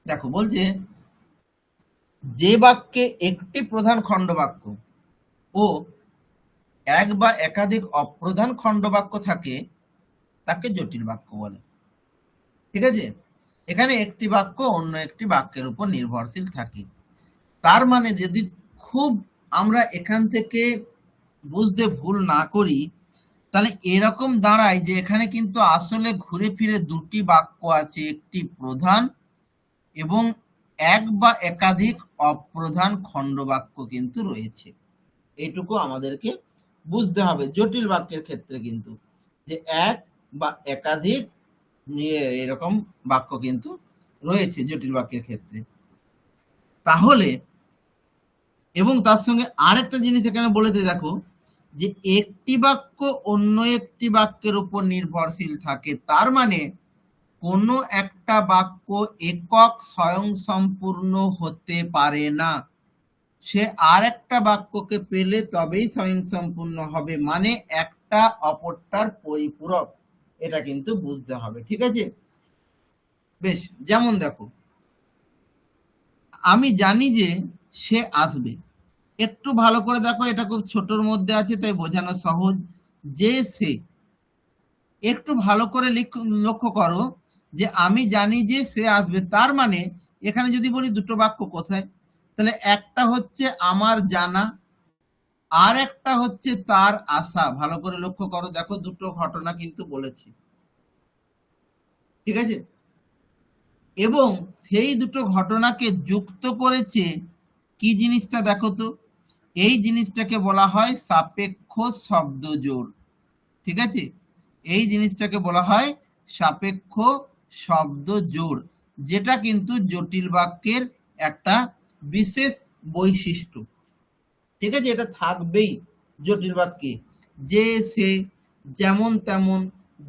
[SPEAKER 1] দেখো বলছে, যে বাক্যে একটি প্রধান খণ্ড বাক্য ও এক বা একাধিক অপ্রধান খণ্ড বাক্য থাকে তাকে জটিল বাক্য বলে। ঠিক আছে, এখানে একটি বাক্য অন্য একটি বাক্যের উপর নির্ভরশীল থাকে। তার মানে যদি খুব আমরা এখান থেকে বুঝতে ভুল না করি, তাহলে এরকম দাঁড়ায় যে এখানে কিন্তু আসলে ঘুরে ফিরে দুটি বাক্য আছে, একটি প্রধান এবং এক বা একাধিক অপ্রধান খণ্ড বাক্য কিন্তু রয়েছে। এইটুকু আমাদেরকে বুঝতে হবে জটিল বাক্যের ক্ষেত্রে, কিন্তু যে এক বা একাধিক এরকম বাক্য কিন্তু রয়েছে জটিল বাক্যের ক্ষেত্রে। তাহলে এবং তার সঙ্গে আরেকটা জিনিস এখানে বলে দিয়ে দেখো, যে একটি বাক্য অন্য একটি বাক্যের উপর নির্ভরশীল থাকে, তার মানে কোনো একটা বাক্য একক স্বয়ংসম্পূর্ণ হতে পারে না, সে আর একটা বাক্যকে পেলে তবেই স্বয়ংসম্পূর্ণ হবে, মানে একটা অপরটার পরিপূরক, এটা কিন্তু বুঝতে হবে। ঠিক আছে বেশ, যেমন দেখো, আমি জানি যে সে আসবে। একটু ভালো করে দেখো, এটা খুব ছোটর মধ্যে আছে তাই বোঝানো সহজ। যে সে, একটু ভালো করে লক্ষ্য করো যে আমি জানি যে সে আসবে, তার মানে এখানে যদি বলি দুটো বাক্য কোথায়, তাহলে একটা হচ্ছে আমার জানা, আর একটা হচ্ছে তার আশা। ভালো করে লক্ষ্য করো, দেখো দুটো ঘটনা কিন্তু বলেছি। ঠিক আছে, এবং সেই দুটো ঘটনাকে যুক্ত করেছে কি জিনিসটা দেখো তো, এই জিনিসটাকে বলা হয় সাপেক্ষ শব্দ জোড়। ঠিক আছে, এই জিনিসটাকে বলা হয় সাপেক্ষ শব্দ জোড়, যেটা কিন্তু জটিল বাক্যের একটা বিশেষ বৈশিষ্ট্য। ঠিক আছে, এটা থাকবেই জটিল বাক্যে, যে সে, যেমন তেমন,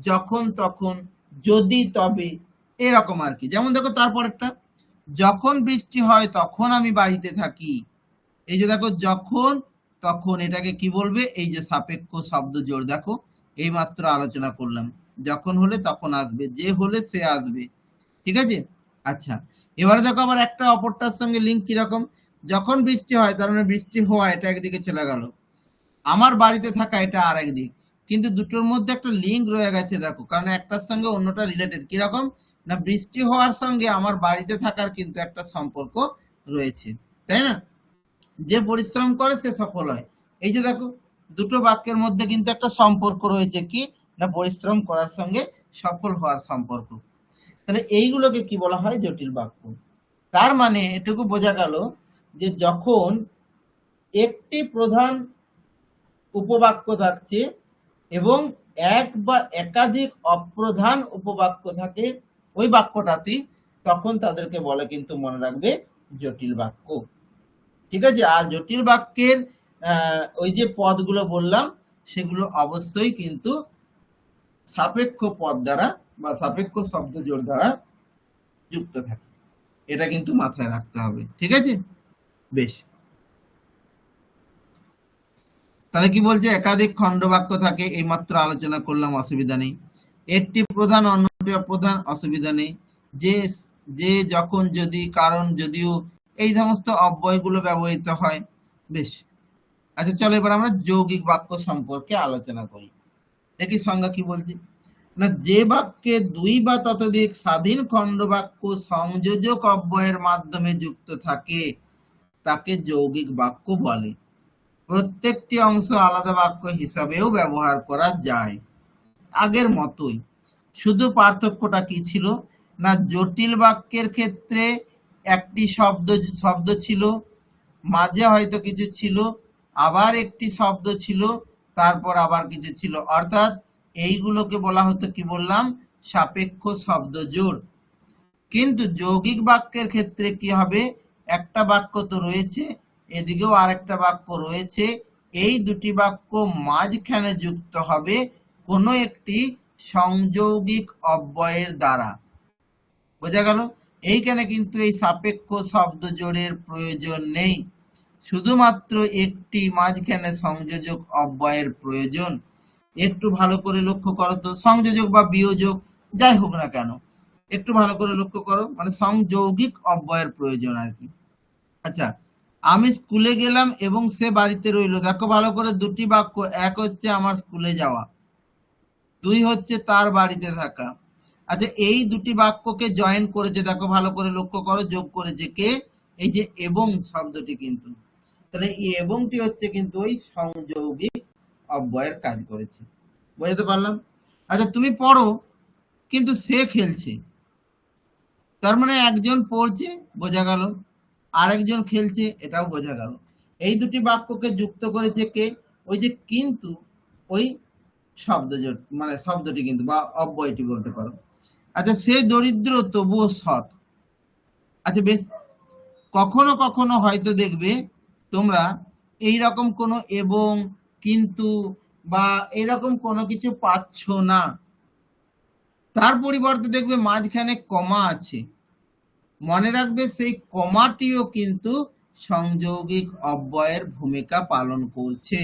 [SPEAKER 1] যখন তখন, যদি তবে, এরকম আর কি। যেমন দেখো তারপরেরটা, যখন বৃষ্টি হয় তখন আমি বাড়িতে থাকি। এই যে দেখো যখন তখন, এটাকে কি বলবে, এই যে সাপেক্ষ শব্দ জোড়। দেখো এই মাত্র আলোচনা করলাম, যখন হলে তখন আসবে, যে হলে সে আসবে। ঠিক আছে, আচ্ছা এবারে দেখো আবার একটা অপরটার সঙ্গে লিঙ্ক কিরকম, যখন বৃষ্টি হয় তার মানে বৃষ্টি হওয়া, এটা একদিকে চলে গেল, আমার বাড়িতে থাকা এটা আর একদিক, কিন্তু দুটোর মধ্যে একটা লিঙ্ক রয়ে গেছে দেখো, কারণ একটার সঙ্গে অন্যটা রিলেটেড। কিরকম না, বৃষ্টি হওয়ার সঙ্গে আমার বাড়িতে থাকার কিন্তু একটা সম্পর্ক রয়েছে, তাই না? যে পরিশ্রম করে সে সফল হয়। এই যে দেখো দুটো বাক্যের মধ্যে কিন্তু একটা সম্পর্ক রয়েছে, কি না, পরিশ্রম করার সঙ্গে সফল হওয়ার সম্পর্ক। তাহলে এইগুলোকে কি বলা হয়, জটিল বাক্য। তার মানে এটুকু বোঝা গেল যে যখন একটি প্রধান উপবাক্য থাকছে এবং এক বা একাধিক অপ্রধান উপবাক্য থাকে ওই বাক্যটাতে, তখন তাদেরকে বলে কিন্তু মনে রাখবে জটিল বাক্য। ঠিক আছে, আর জটিল বাক্যের ওই যে পদগুলো বললাম সেগুলো অবশ্যই কিন্তু সাপেক্ষ পদ দ্বারা বা সাপেক্ষ শব্দ জোড় দ্বারা যুক্ত থাকে, এটা কিন্তু মাথায় রাখতে হবে। ঠিক আছে, বেশ। তাহলে কি বলছে, একাধিক খণ্ডবাক্য থাকে, এইমাত্র আলোচনা করলাম, অসুবিধা নেই। একটি প্রধান অন্যটি অপ্রধান, অসুবিধা নেই। যে যে যখন যদি কারণ যদিও এই সমস্ত অব্যয়গুলো ব্যবহৃত হয়, বেশ। আচ্ছা চলো এবার আমরা যৌগিক বাক্য সম্পর্কে আলোচনা করি। দেখি সংজ্ঞা কি বলছি না, যে বাক্যে দুই বা ততোধিক স্বাধীন খণ্ডবাক্য সংযোজক অব্যয়ের মাধ্যমে যুক্ত থাকে তাকে যৌগিক বাক্য বলে। প্রত্যেকটি অংশ আলাদা বাক্য হিসাবেও ব্যবহার করা যায়, আগের মতোই। শুধু পার্থক্যটা কি ছিল না, জটিল বাক্যের ক্ষেত্রে একটি শব্দ ছিল, মাঝে হয়তো কিছু ছিল, আবার একটি শব্দ ছিল, তারপর আবার কিছু ছিল, অর্থাৎ এইগুলোকে বলা হতো, কি বললাম, সাপেক্ষ শব্দ জোড়। কিন্তু যৌগিক বাক্যের ক্ষেত্রে কি হবে, একটা বাক্য তো রয়েছে, এদিকেও আরেকটা বাক্য রয়েছে, এই দুটি বাক্য মাঝখানে যুক্ত হবে কোনো একটি সংযৌগিক অব্যয়ের দ্বারা। বোঝা গেল? এইখানে কিন্তু এই সাপেক্ষ শব্দ জোড়ের প্রয়োজন নেই, শুধুমাত্র একটি মাঝখানে সংযোজক অব্যয়ের প্রয়োজন। একটু ভালো করে লক্ষ্য করো তো, সংযোজক বা বিয়োজক যাই হোক না কেন, একটু ভালো করে লক্ষ্য করো, মানে সংযৌগিক অব্যয়ের প্রয়োজন আর কি। আচ্ছা, আমি স্কুলে গেলাম এবং সে বাড়িতে রইল, দেখো ভালো করে, দুটি বাক্য, এক হচ্ছে আমার স্কুলে যাওয়া, দুই হচ্ছে তার বাড়িতে থাকা। আচ্ছা, এই দুটি বাক্যকে জয়েন করেছে, দেখো ভালো করে লক্ষ্য করো, যোগ করেছে কে, এই যে এবং শব্দটি, কিন্তু তাহলে এই এবংটি হচ্ছে কিন্তু ওই সংযৌগিক অব্যয়ের কাজ করেছে। বুঝতে পারলাম? আচ্ছা, তুমি পড়ো কিন্তু সে খেলছে, তার মানে একজন পড়ছে, বোঝা গেল, আরেকজন খেলছে, এটাও বোঝা গেল। এই দুটি বাক্যকে যুক্ত করেছে কে, ওই যে কিন্তু, ওই শব্দ মানে শব্দটি কিন্তু, বা অব্যয়টি বলতে পারো। আচ্ছা, সে দরিদ্র তবুও সৎ। আচ্ছা বেশ, কখনো কখনো হয়তো দেখবে তোমরা এইরকম কোনো এবং, কিন্তু বা এরকম কোনো কিছু পাচ্ছ না, তার পরিবর্তে দেখবে মাঝখানে কমা আছে। মনে রাখবে সেই কমাটিও কিন্তু সংযৌগিক অব্যয়ের ভূমিকা পালন করছে।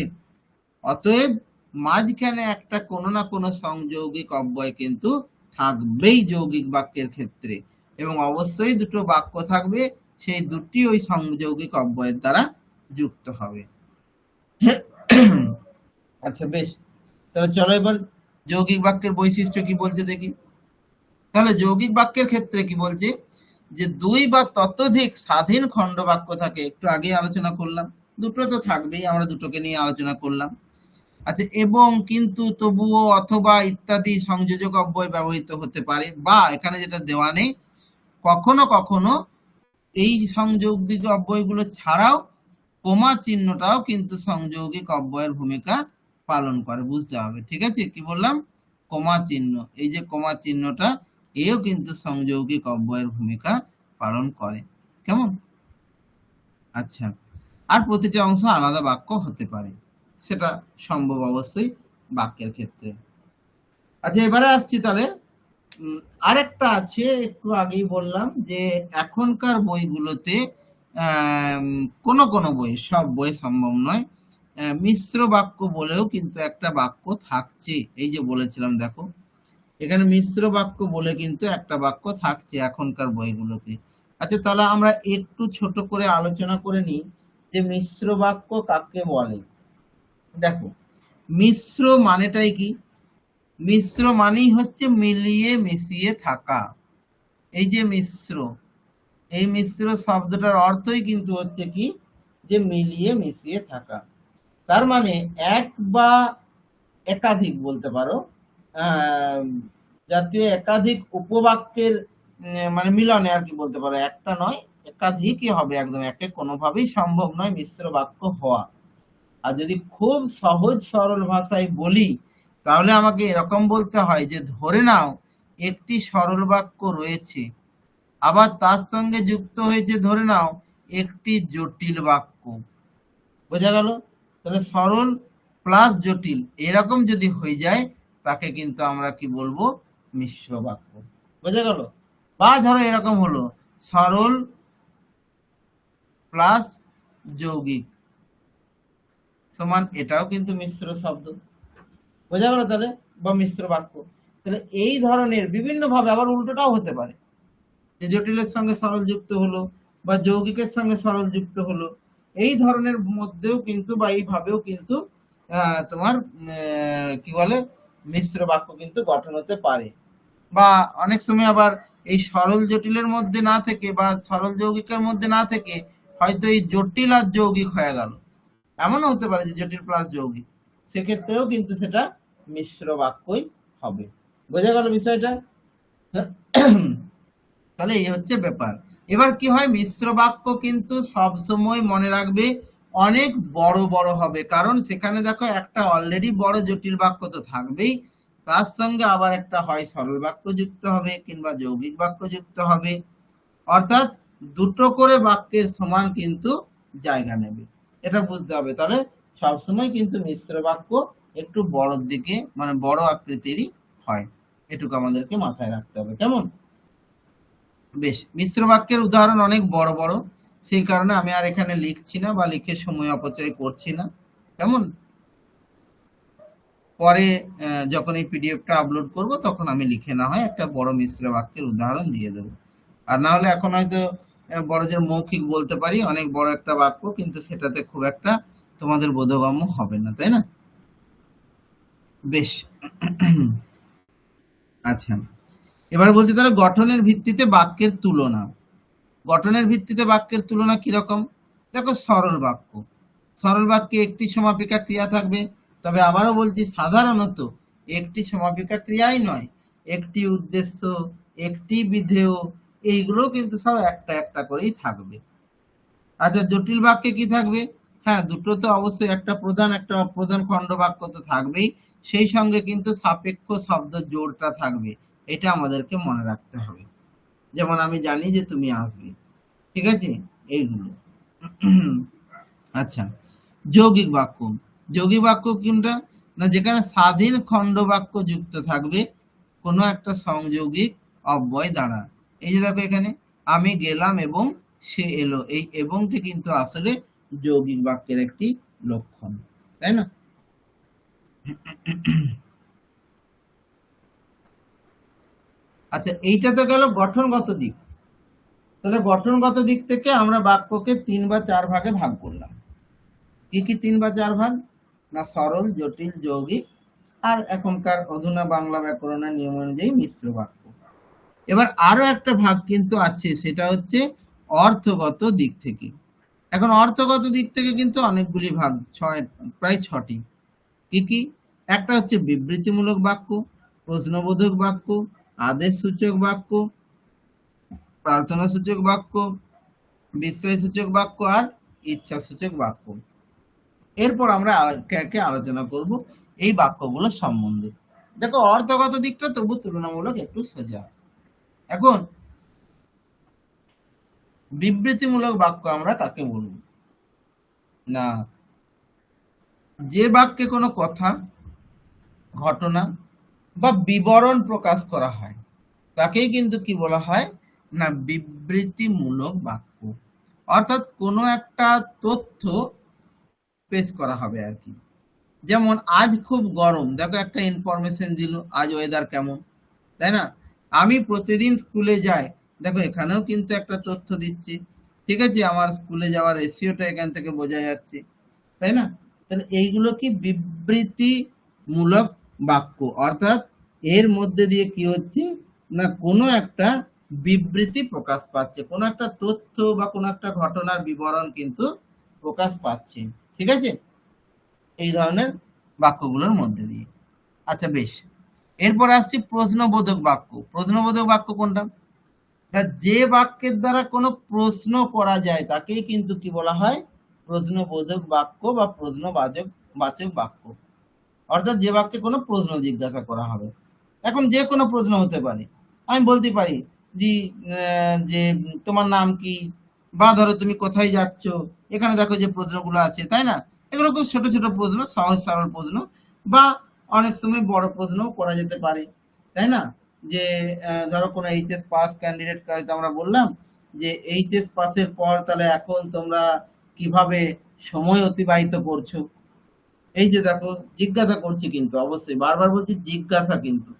[SPEAKER 1] অতএব মাঝখানে একটা কোনো না কোনো সংযৌগিক অব্যয় কিন্তু থাকবেই যৌগিক বাক্যের ক্ষেত্রে, এবং অবশ্যই দুটো বাক্য থাকবে, সেই দুটি ওই সংযৌগিক অব্যয়ের দ্বারা যুক্ত হবে। আচ্ছা বেশ, তাহলে চলো এবার যৌগিক বাক্যের বৈশিষ্ট্য কি বলছে দেখি। তাহলে যৌগিক বাক্যের ক্ষেত্রে কি বলছে, যে দুই বা ততোধিক স্বাধীন খণ্ড বাক্য থাকে, একটু আগে আলোচনা করলাম, দুটো তো থাকবেই, আমরা দুটোকে নিয়ে আলোচনা করলাম। আচ্ছা, এবং কিন্তু তবুও অথবা ইত্যাদি সংযোজক অব্যয় ব্যবহৃত হতে পারে, বা এখানে যেটা দেওয়া নেই, কখনো কখনো এই সংযৌগিক অব্যয়গুলো ছাড়াও কমা চিহ্নটাও কিন্তু সংযৌগিক অব্যয়ের ভূমিকা পালন করে, বুঝতে হবে। ঠিক আছে, কি বললাম, কমা চিহ্ন, এই যে কমা চিহ্নটা, এও কিন্তু সংযৌগিক অব্যয়ের ভূমিকা পালন করে। কেমন? আচ্ছা, আর প্রতিটি অংশ আলাদা বাক্য হতে পারে, সেটা সম্ভব অবশ্যই বাক্যের ক্ষেত্রে। আচ্ছা, এবারে আসছি তাহলে আরেকটা আছে, একটু আগেই বললাম যে এখনকার বইগুলোতে কোনো কোনো বই, সব বই সম্ভব নয়, মিশ্র বাক্য বলেও কিন্তু একটা বাক্য থাকছে। এই যে বলেছিলাম, দেখো এখানে মিশ্র বাক্য বলে কিন্তু একটা বাক্য থাকছে এখনকার বইগুলোতে। আচ্ছা, তাহলে আমরা একটু ছোট করে আলোচনা করে নিই যে মিশ্র বাক্য কাকে বলে। দেখো, মিশ্র মানেটাই কি, মিশ্র মানেই হচ্ছে মিলিয়ে মিশিয়ে থাকা। এই যে মিশ্র, এই মিশ্র শব্দটার অর্থই কিন্তু হচ্ছে কি, যে মিলিয়ে মিশিয়ে থাকা। তার মানে এক বা একাধিক বলতে পারো, জাতীয় একাধিক উপবাক্যের মানে মিলনে আর কি বলতে পারো, একটা নয় একাধিকই হবে, একদম একে কোনোভাবেই সম্ভব নয় মিশ্র বাক্য হওয়া। আর যদি খুব সহজ সরল ভাষায় বলি, তাহলে আমাকে এরকম বলতে হয় যে ধরে নাও একটি সরল বাক্য রয়েছে, আবার তার সঙ্গে যুক্ত হয়েছে ধরে নাও একটি জটিল বাক্য। বোঝা গেল? তাহলে সরল প্লাস জটিল এরকম যদি হয়ে যায় তাকে কিন্তু আমরা কি বলবো, মিশ্র বাক্য। বোঝা গেল? বা ধরো এরকম হলো সরল প্লাস যৌগিক সমান, এটাও কিন্তু মিশ্র শব্দ। বোঝা গেল তাহলে? বা মিশ্র বাক্য। তাহলে এই ধরনের বিভিন্ন ভাবে, আবার উল্টোটাও হতে পারে যে জটিলের সঙ্গে সরল যুক্ত হলো বা যৌগিকের সঙ্গে সরল যুক্ত হলো, এই ধরনের মধ্যেও কিন্তু বা এইভাবেও কিন্তু তোমার কি বলে মিশ্র বাক্য কিন্তু গঠন হতে পারে। বা অনেক সময় আবার এই সরল জটিলের মধ্যে না থেকে বা সরল যৌগিকের মধ্যে না থেকে হয়তো এই জটিল আর যৌগিক হয়ে গেল, এমনও হতে পারে যে জটিল প্লাস যৌগিক, সেক্ষেত্রেও কিন্তু সেটা মিশ্র বাক্যই হবে। বোঝা গেল বিষয়টা? তাহলে এই হচ্ছে ব্যাপার। এবার কি হয়, মিশ্র বাক্য কিন্তু সবসময় মনে রাখবে অনেক বড় বড় হবে, কারণ সেখানে দেখো একটা অলরেডি বড় জটিল বাক্য তো থাকবেই, তার সঙ্গে আবার একটা হয় সরল বাক্য যুক্ত হবে কিংবা যৌগিক বাক্য যুক্ত হবে, অর্থাৎ দুটো করে বাক্যের সমান কিন্তু জায়গা নেবে, এটা বুঝতে হবে। তাহলে সবসময় কিন্তু মিশ্র বাক্য একটু বড়র দিকে, মানে বড় আকৃতিরই হয়, এটুকু আমাদেরকে মাথায় রাখতে হবে। কেমন? বেশ, মিশ্র বাক্যের উদাহরণ অনেক বড় বড়, সেই কারণে আমি আর এখানে লিখছি না বা লিখে সময় অপচয় করছি না। কেমন? পরে যখন এই পিডিএফটা আপলোড করব তখন আমি লিখে না হয় একটা বড় মিশ্র বাক্যের উদাহরণ দিয়ে দেবো। আর না হলে এখন হয়তো বড় যে মৌখিক বলতে পারি অনেক বড় একটা বাক্য, কিন্তু সেটাতে খুব একটা তোমাদের বোধগম্য হবে না, তাই না? বেশ, আচ্ছা, এবার বলছি তাহলে গঠনের ভিত্তিতে বাক্যের তুলনা। গঠনের ভিত্তিতে বাক্যের তুলনা কিরকম? দেখো সরল বাক্য, সরল বাক্যে একটি সমাপিকা ক্রিয়া থাকবে, তবে আবারও বলছি সাধারণত একটি সমাপিকা ক্রিয়াই নয়, একটি উদ্দেশ্য, একটি বিধেয়, এইগুলো কিন্তু সব একটা একটা করেই থাকবে। আচ্ছা, জটিল বাক্যে কি থাকবে? হ্যাঁ, দুটো তো অবশ্যই, একটা প্রধান খণ্ড বাক্য তো থাকবেই, সেই সঙ্গে কিন্তু সাপেক্ষ শব্দ জোড়টা থাকবে, এটা আমাদেরকে মনে রাখতে হবে। যেমন আমি জানি যে তুমি আসবে, ঠিক আছে, এইগুলো। আচ্ছা, যৌগিক বাক্য। যৌগিক বাক্য কোনটা? না, যেখানে স্বাধীন খণ্ড বাক্য যুক্ত থাকবে কোনো একটা সংযৌগিক অব্যয় দ্বারা। এই যে দেখো এখানে আমি গেলাম এবং সে এলো, এই এবংটি কিন্তু আসলে যৌগিক বাক্যের একটি লক্ষণ, তাই না? আচ্ছা, এইটা তো গেল গঠনগত দিক। তাহলে গঠনগত দিক থেকে আমরা বাক্যকে 3 বা 4 ভাগে ভাগ করলাম। কি কি 3 বা 4 ভাগ? না, সরল, জটিল, যৌগিক, আর এখনকার অধুনা বাংলা ব্যাকরণের নিয়ম অনুযায়ী মিশ্র বাক্য। এবার আরো একটা ভাগ কিন্তু আছে, সেটা হচ্ছে অর্থগত দিক থেকে। এখন অর্থগত দিক থেকে কিন্তু অনেকগুলি ভাগ, প্রায় 6টি। কি কি? একটা হচ্ছে বিবৃতিমূলক বাক্য, প্রশ্নবোধক বাক্য, আদেশ সূচক বাক্য, প্রার্থনা সূচক বাক্য, বিস্ময় সূচক বাক্য আর ইচ্ছা সূচক বাক্য। এরপর আমরা একে আলোচনা করব এই বাক্যগুলো সম্বন্ধে। দেখো, অর্থগত দিকটা তবু তুলনামূলক একটু সোজা। এখন বিবৃতিমূলক বাক্য আমরা কাকে বলব? না, যে বাক্যে কোনো কথা, ঘটনা বা বিবরণ প্রকাশ করা হয় তাকেই কিন্তু কি বলা হয়? না, বিবৃতিমূলক বাক্য। অর্থাৎ কোনো একটা তথ্য পেশ করা হবে আর কি। যেমন আজ খুব গরম, দেখো একটা ইনফরমেশন দিল আজ ওয়েদার কেমন, তাই না? আমি প্রতিদিন স্কুলে যাই, দেখো এখানেও কিন্তু একটা তথ্য দিচ্ছি, ঠিক আছে, আমার স্কুলে যাওয়ার রেশিওটা এখান থেকে বোঝা যাচ্ছে, তাই না? তাহলে এইগুলো কি বিবৃতিমূলক বাক্য, অর্থাৎ এর মধ্যে দিয়ে কি হচ্ছে না, কোনো একটা বিবৃতি প্রকাশ পাচ্ছে, কোনো একটা তথ্য বা কোনো একটা ঘটনার বিবরণ কিন্তু প্রকাশ পাচ্ছে, ঠিক আছে, এই ধরনের বাক্যগুলোর মধ্যে দিয়ে। আচ্ছা, বেশ, এরপর আসছি প্রশ্নবোধক বাক্য। প্রশ্নবোধক বাক্য কোনটা? যে বাক্যের দ্বারা কোনো প্রশ্ন করা যায় তাকেই কিন্তু কি বলা হয়? প্রশ্নবোধক বাক্য বা প্রশ্নবাচক বাক্য। অর্থাৎ যে বাক্যে কোনো প্রশ্ন জিজ্ঞাসা করা হবে। এখন যে কোনো প্রশ্ন হতে পারে, আমি বলতে পারি যে তোমার নাম কি, বা ধরো তুমি কোথায় যাচ্ছ, এখানে দেখো যে প্রশ্নগুলো আছে, তাই না? এগুলো খুব ছোট ছোট প্রশ্ন, সহজ সরল প্রশ্ন, বা অনেক সময় বড় প্রশ্নও করা যেতে পারে, তাই না? যে ধরো কোনো এইচএস পাস ক্যান্ডিডেট, হয়তো আমরা বললাম যে এইচএস পাসের পর তাহলে এখন তোমরা কিভাবে সময় অতিবাহিত করছো, এই যে দেখো জিজ্ঞাসা করছি, কিন্তু অবশ্যই বারবার বলছি জিজ্ঞাসা, কিন্তু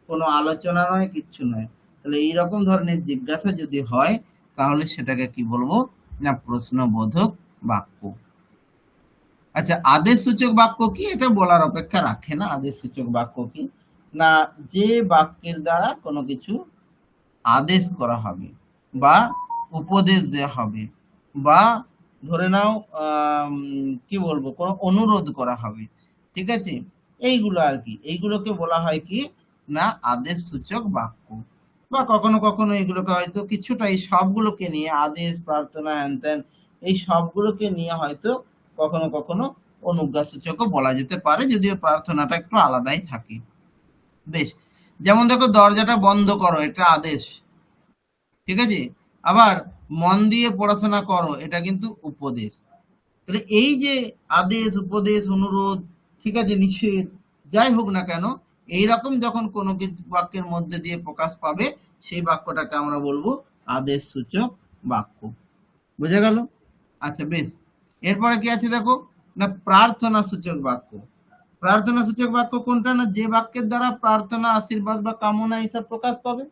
[SPEAKER 1] কোনো আলোচনা নয়, কিচ্ছু নয়। তাহলে এইরকম ধরনের জিজ্ঞাসা যদি হয় তাহলে সেটাকে কি বলবো না প্রশ্নবোধক বাক্য। আচ্ছা, আদেশ সূচক বাক্য কি, এটা বলার অপেক্ষা রাখে না। আদেশ সূচক বাক্য কি না, যে বাক্যের দ্বারা কোনো কিছু আদেশ করা হবে বা উপদেশ দেওয়া হবে, বা ধরে নাও কি বলবো কোনো অনুরোধ করা হবে, ঠিক আছে, এইগুলো আর কি, এইগুলোকে বলা হয় কি না আদেশ সূচক বাক্য। বা কখনো কখনো এগুলোকে হয়তো কিছুটা, এই সবগুলোকে নিয়ে আদেশ প্রার্থনা হ্যান ত্যান এই সবগুলোকে নিয়ে হয়তো কখনো কখনো অনুজ্ঞা সূচকও বলা যেতে পারে, যদিও প্রার্থনাটা একটু আলাদাই থাকে। বেশ, যেমন দেখো দরজাটা বন্ধ করো, এটা আদেশ, ঠিক আছে, আবার মন দিয়ে পড়াশোনা করো, এটা কিন্তু উপদেশ। তাহলে এই যে আদেশ উপদেশ অনুরোধ, ঠিক আছে, নিষেধ, যাই হোক না কেন, এইরকম যখন কোনো কিছু বাক্যের মধ্যে দিয়ে প্রকাশ পাবে সেই বাক্যটাকে আমরা বলবো আদেশ সূচক বাক্য। বুঝে গেল? আচ্ছা বেশ, এরপরে কি আছে দেখো না প্রার্থনা সূচক বাক্য। প্রার্থনা সূচক বাক্য কোনটা না, যে বাক্যের দ্বারা প্রার্থনা আশীর্বাদ বা কামনা এইসব প্রকাশ পাবে।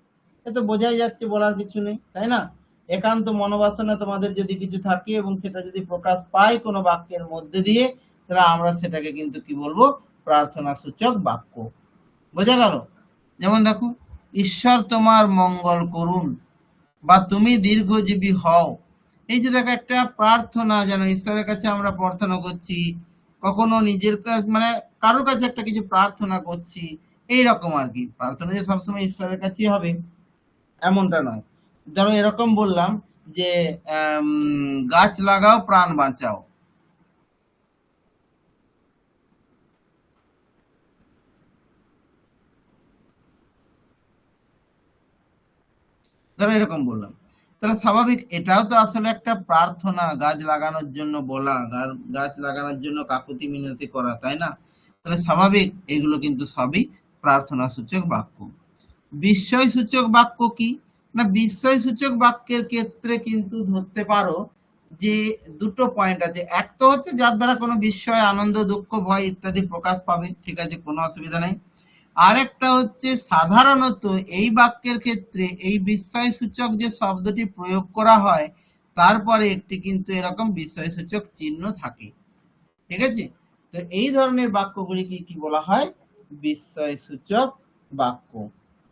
[SPEAKER 1] এ তো বোঝাই যাচ্ছে, বলার কিছু নেই, তাই না? একান্ত মনোবাসনা তোমাদের যদি কিছু থাকে এবং সেটা যদি প্রকাশ পায় কোনো বাক্যের মধ্যে দিয়ে, তাহলে আমরা সেটাকে কিন্তু কি বলবো প্রার্থনা সূচক বাক্য। বোঝা গেল? যেমন দেখো ঈশ্বর তোমার মঙ্গল করুন, বা তুমি দীর্ঘজীবী হও। এই যে দেখো একটা প্রার্থনা, যেন ঈশ্বরের কাছে আমরা প্রার্থনা করছি, কখনো নিজের কাছে মানে কারোর কাছে একটা কিছু প্রার্থনা করছি, এই রকম আর কি। প্রার্থনা যে সবসময় ঈশ্বরের কাছেই হবে এমনটা নয়। ধরো এরকম বললাম যে গাছ লাগাও প্রাণ বাঁচাও, ধরো এরকম বললাম, তাহলে স্বাভাবিক এটাও তো আসলে একটা প্রার্থনা, গাছ লাগানোর জন্য বলা, গাছ লাগানোর জন্য কাকুতি মিনতি করা, তাই না? তাহলে স্বাভাবিক এগুলো কিন্তু সবই প্রার্থনা সূচক বাক্য। বিস্ময় সূচক বাক্য কি না, বিস্ময় সূচক বাক্যের ক্ষেত্রে কিন্তু ধরতে পারো যে দুটো পয়েন্ট আছে। এক তো হচ্ছে যার দ্বারা কোনো বিস্ময় আনন্দ দুঃখ ভয় ইত্যাদি প্রকাশ পাবে, ঠিক আছে, কোনো অসুবিধা নেই। আরেকটা হচ্ছে সাধারণত এই বাক্যের ক্ষেত্রে এই বিস্ময় সূচক যে শব্দটি প্রয়োগ করা হয় তারপরে একটি কিন্তু এরকম বিস্ময় সূচক চিহ্ন থাকে, ঠিক আছে। তো এই ধরনের বাক্যগুলিকে কি বলা হয় বিস্ময় সূচক বাক্য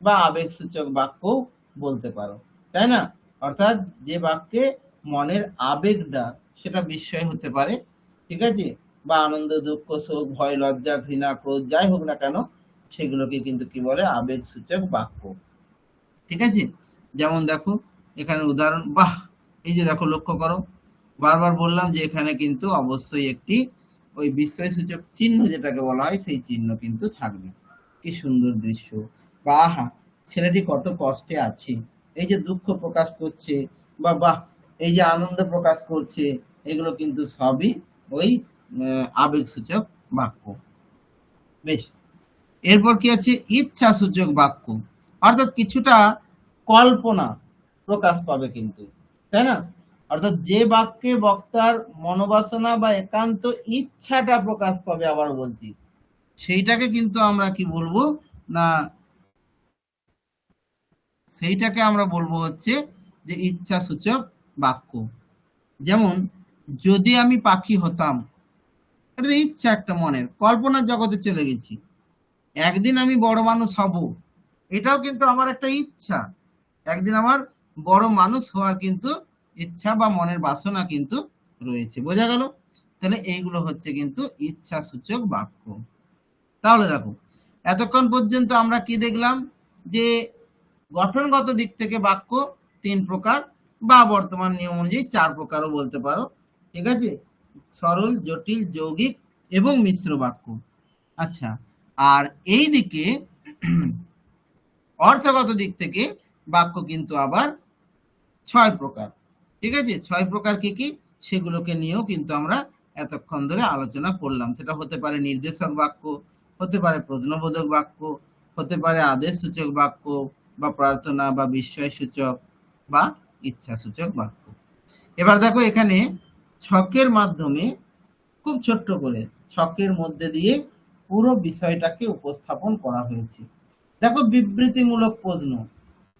[SPEAKER 1] বা আবেগ সূচক বাক্য বলতে পারো, তাই না? অর্থাৎ যে বাক্যে মনের আবেগটা সেটা বিস্ময় হতে পারে, ঠিক আছে, বা আনন্দ দুঃখ শোক ভয় লজ্জা ঘৃণা ক্রোধ যাই হোক না কেন, সেগুলোকে কিন্তু কি বলে আবেগ সূচক বাক্য, ঠিক আছে। যেমন দেখো এখানে উদাহরণ, বাহ, এই যে দেখো লক্ষ্য করো, বারবার বললাম যে এখানে কিন্তু অবশ্যই একটি ওই বিস্ময় সূচক চিহ্ন যেটাকে বলা হয় সেই চিহ্ন কিন্তু থাকবে। কি সুন্দর দৃশ্য, বা আহা ছেলেটি কত কষ্টে আছে, এই যে দুঃখ প্রকাশ করছে, বা বাহ এই যে আনন্দ প্রকাশ করছে, এগুলো কিন্তু সবই ওই আবেগ সূচক বাক্য। বেশ, এরপর কি আছে ইচ্ছা সূচক বাক্য, অর্থাৎ কিছুটা কল্পনা প্রকাশ পাবে কিন্তু, তাই না? অর্থাৎ যে বাক্যে বক্তার মনোবাসনা বা একান্ত ইচ্ছাটা প্রকাশ পাবে, আবার বলছি, সেইটাকে কিন্তু আমরা কি বলবো না, সেইটাকে আমরা বলবো হচ্ছে যে ইচ্ছা সূচক বাক্য। যেমন যদি আমি পাখি হতাম, এটা ইচ্ছা, একটা মনের কল্পনার জগতে চলে গেছি। একদিন আমি বড় মানুষ হব, এটাও কিন্তু আমার একটা ইচ্ছা, একদিন আমার বড় মানুষ হওয়ার কিন্তু ইচ্ছা বা মনের বাসনা কিন্তু রয়েছে। বোঝা গেল? তাহলে এইগুলো হচ্ছে কিন্তু ইচ্ছা সূচক বাক্য। তাহলে দেখো এতক্ষণ পর্যন্ত আমরা কি দেখলাম যে গঠনগত দিক থেকে বাক্য তিন প্রকার, বা বর্তমান নিয়ম অনুযায়ী চার প্রকারও বলতে পারো, ঠিক আছে, সরল জটিল যৌগিক এবং মিশ্র বাক্য। আচ্ছা, আর এই দিকে অর্থগত দিক থেকে বাক্য কিন্তু আবার ছয় প্রকার, ঠিক আছে, ছয় প্রকার কি কি সেগুলোকে নিয়েও কিন্তু আমরা এতক্ষণ ধরে আলোচনা করলাম। সেটা হতে পারে নির্দেশক বাক্য, হতে পারে প্রশ্নবোধক বাক্য, হতে পারে আদেশ সূচক বাক্য বা প্রার্থনা বা বিস্ময় সূচক বা ইচ্ছা সূচক বাক্য। এবার দেখো এখানে ছকের মাধ্যমে খুব ছোট্ট করে ছকের মধ্যে দিয়ে পুরো বিষয়টাকে উপস্থাপন করা হয়েছে। দেখো বিবৃতিমূলক প্রশ্ন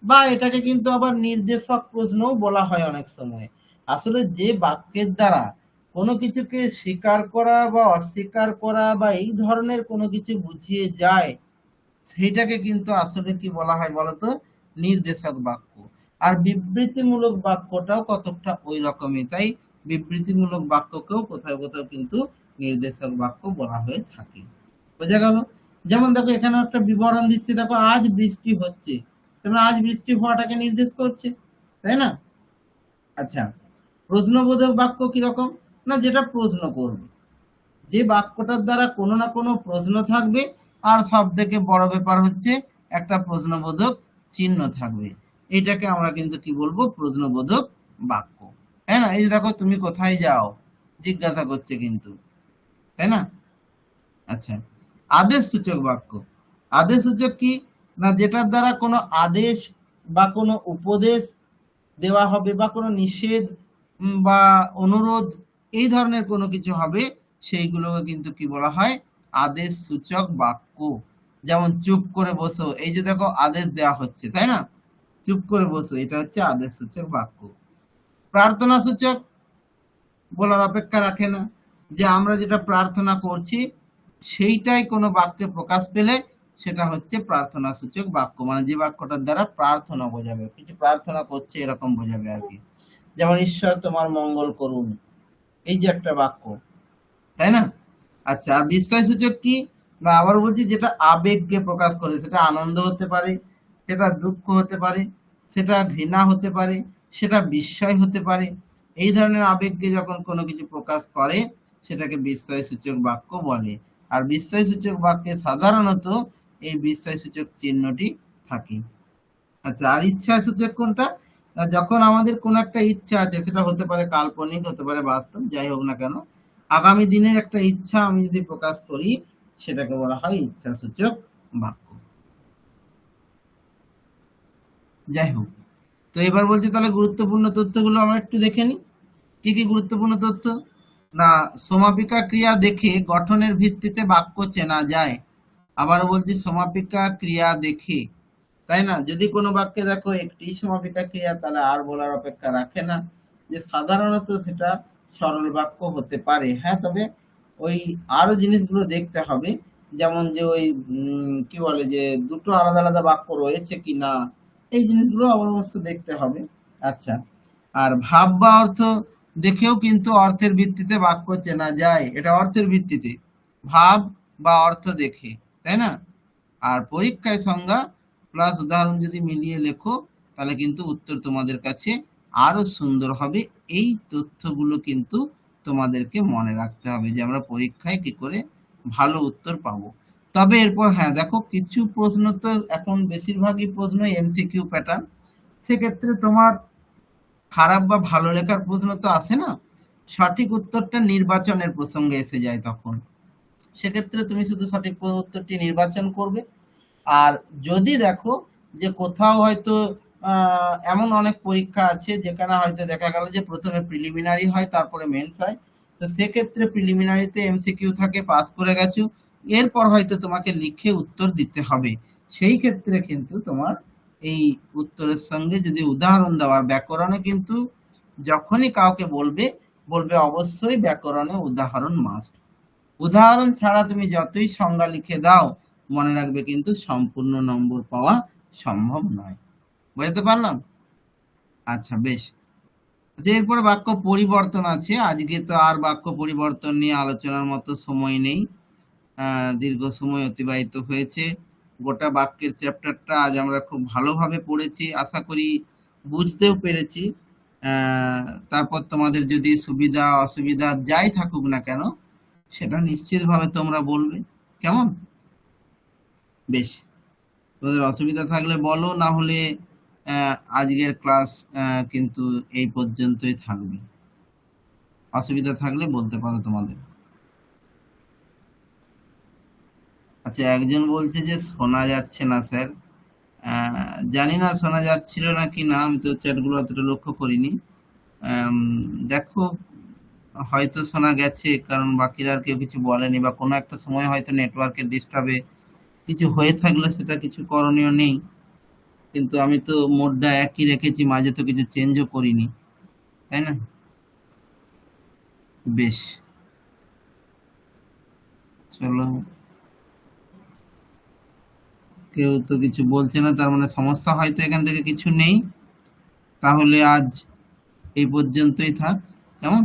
[SPEAKER 1] বা এটাকে কিন্তু আবার নির্দেশক প্রশ্নও বলা হয় অনেক সময়। আসলে যে বাক্যের দ্বারা কোনো কিছুকে স্বীকার করা বা অস্বীকার করা বা এই ধরনের কোনো কিছু বুঝিয়ে যায়, সেইটাকে কিন্তু আসলে কি বলা হয় বলতো? নির্দেশক বাক্য। আর বিবৃতিমূলক বাক্যটাও কতকটা ওই রকমই, তাই বিবৃতিমূলক বাক্যকেও কোথাও কোথাও কিন্তু নির্দেশক বাক্য বলা হয়ে থাকে। বোঝা গেল? যেমন দেখো এখানে একটা বিবরণ দিচ্ছে, দেখো আজ বৃষ্টি হচ্ছে, তাহলে আজ বৃষ্টি হওয়াটাকে নির্দেশ করছে, তাই না? আচ্ছা, প্রশ্নবোধক বাক্য কিরকম? না, যেটা প্রশ্ন করবে, যে বাক্যটার দ্বারা কোনো না কোনো প্রশ্ন থাকবে, আর সব থেকে বড় ব্যাপার হচ্ছে একটা প্রশ্নবোধক চিহ্ন থাকবে। এটাকে আমরা কিন্তু কি বলবো? প্রশ্নবোধক বাক্য। তাই না? এই যে দেখো তুমি কোথায় যাও জিজ্ঞাসা করছে কিন্তু, তাই না? আচ্ছা, আদেশ সূচক বাক্য। আদেশ সূচক কি? না, যেটার দ্বারা কোনো আদেশ বা কোনো উপদেশ দেওয়া হবে বা কোনো নিষেধ বা অনুরোধ এই ধরনের কোনো কিছু হবে, সেইগুলোকে কিন্তু কি বলা হয়? আদেশ সূচক বাক্য। যেমন চুপ করে বসো, এই যে দেখো আদেশ দেওয়া হচ্ছে, তাই না? চুপ করে বসো, এটা হচ্ছে আদেশ সূচক বাক্য। প্রার্থনা সূচক বলার অপেক্ষা রাখে না, যে আমরা যেটা প্রার্থনা করছি সেইটাই কোনো বাক্যে প্রকাশ পেলে সেটা হচ্ছে প্রার্থনা সূচক বাক্য, মানে যে বাক্যটার দ্বারা প্রার্থনা বোঝাবে, কিছু প্রার্থনা করছে এরকম বোঝাবে আর কি। যেমন ঈশ্বর তোমার মঙ্গল করুন, এই যে একটা বাক্য, তাই না? আচ্ছা, আর বিস্ময় সূচক কি? না, আবার বলছি যেটা আবেগকে প্রকাশ করে, সেটা আনন্দ হতে পারে, সেটা দুঃখ হতে পারে, সেটা ঘৃণা হতে পারে, সেটা বিস্ময় হতে পারে। এই ধরনের আবেগকে যখন কোনো কিছু প্রকাশ করে সেটাকে বিস্ময় সূচক বাক্য বলে। আর বিস্ময় সূচক বাক্যে সাধারণত এই বিস্ময় সূচক চিহ্নটি থাকে। আচ্ছা, আর ইচ্ছা সূচক কোনটা? না, যখন আমাদের কোন একটা ইচ্ছা আছে, সেটা হতে পারে কাল্পনিক, হতে পারে বাস্তব, যাই হোক না কেন, আগামী দিনের একটা ইচ্ছা আমি যদি প্রকাশ করি সেটাকে বলা হয় ইচ্ছা সূচক বাক্য। যাই হোক, তো এবার বলছি তাহলে গুরুত্বপূর্ণ তথ্যগুলো আমরা একটু দেখে নিই। কি কি গুরুত্বপূর্ণ তথ্য? না, সমাপিকা ক্রিয়া দেখে গঠনের ভিত্তিতে বাক্য চেনা যায়। আবারও বলছি, সমাপিকা ক্রিয়া দেখে, তাই না? যদি কোনো বাক্যে দেখো একটি সমাপিকা ক্রিয়া, তাহলে আর বলার অপেক্ষা রাখে না, যে সাধারণত সেটা সরল বাক্য হতে পারে। হ্যাঁ, তবে ওই আরো জিনিসগুলো দেখতে হবে, যেমন যে ওই কি বলে যে দুটো আলাদা আলাদা বাক্য রয়েছে কি না, এই জিনিসগুলো অবশ্য দেখতে হবে। আচ্ছা, আর ভাব বা অর্থ দেখেও কিন্তু অর্থের ভিত্তিতে বাক্য চেনা যায়, এটা অর্থের ভিত্তিতে, ভাব বা অর্থ দেখে, তাই না? আর পরীক্ষায় সংজ্ঞা প্লাস উদাহরণ যদি মিলিয়ে লেখো, তাহলে কিন্তু উত্তর তোমাদের কাছে আরো সুন্দর হবে। এই তথ্যগুলো কিন্তু তোমাদেরকে মনে রাখতে হবে, যে আমরা পরীক্ষায় কি করে ভালো উত্তর পাবো। তবে এরপর হ্যাঁ দেখো, কিছু প্রশ্ন তো এখন বেশিরভাগই প্রশ্ন এমসিকিউ প্যাটার্ন, সেক্ষেত্রে তোমার খারাপ বা ভালো লেখার প্রশ্ন তো আসে না, সঠিক উত্তরটা নির্বাচনের প্রসঙ্গে এসে যায় তখন। সেক্ষেত্রে তুমি শুধু সঠিক উত্তরটি নির্বাচন করবে। আর যদি দেখো যে কোথাও হয়তো এমন অনেক পরীক্ষা আছে যেখানে হয়তো দেখা গেল যে প্রথমে প্রিলিমিনারি হয় তারপরে মেন্স হয়, তো সেক্ষেত্রে প্রিলিমিনারিতে এমসিকিউ থাকে, পাস করে গেছো, এরপর হয়তো তোমাকে লিখে উত্তর দিতে হবে। সেই ক্ষেত্রে কিন্তু তোমার এই উত্তরের সঙ্গে যদি উদাহরণ দেওয়ার, ব্যাকরণে কিন্তু যখনই কাউকে বলবে, বলবে অবশ্যই ব্যাকরণে উদাহরণ মাস্ট। উদাহরণ ছাড়া তুমি যতই সংজ্ঞা লিখে দাও, মনে রাখবে কিন্তু সম্পূর্ণ নম্বর পাওয়া সম্ভব নয়। বুঝতে পারলাম? আচ্ছা, বেশ। আচ্ছা, এরপরে বাক্য পরিবর্তন আছে। আজকে তো আর বাক্য পরিবর্তন নিয়ে আলোচনার মতো সময় নেই, দীর্ঘ সময় অতিবাহিত হয়েছে। গোটা বাক্যের চ্যাপ্টারটা আজ আমরা খুব ভালোভাবে পড়েছি, আশা করি বুঝতেও পেরেছি। তারপর তোমাদের যদি সুবিধা অসুবিধা যাই থাকুক না কেন, সেটা নিশ্চিতভাবে তোমরা বলবে, কেমন? বেশ, তোমাদের অসুবিধা থাকলে বলো, না হলে আজকের ক্লাস কিন্তু এই পর্যন্তই থাকবে। অসুবিধা থাকলে বলতে পারো তোমাদের। আচ্ছা, একজন বলছে যে শোনা যাচ্ছে না স্যার। জানি না শোনা যাচ্ছিল না কি না, আমি তো চ্যাটগুলো অতটা লক্ষ্য করিনি। আম, দেখো, হয়তো শোনা গেছে, কারণ বাকিরা আর কেউ কিছু বলেনি, বা কোনো একটা সময় হয়তো নেটওয়ার্কের ডিস্টার্বে কিছু হয়ে থাকলে সেটা কিছু করণীয় নেই। কিন্তু আমি তো মোডটা একই রেখেছি, মাঝে তো কিছু চেঞ্জও করিনি, তাই না? বেশ, চলো। কেউ তো কিছু বলছে না, তার মানে সমস্যা হয়তো এখান থেকে কিছু নেই। তাহলে আজ এই পর্যন্তই থাক, কেমন?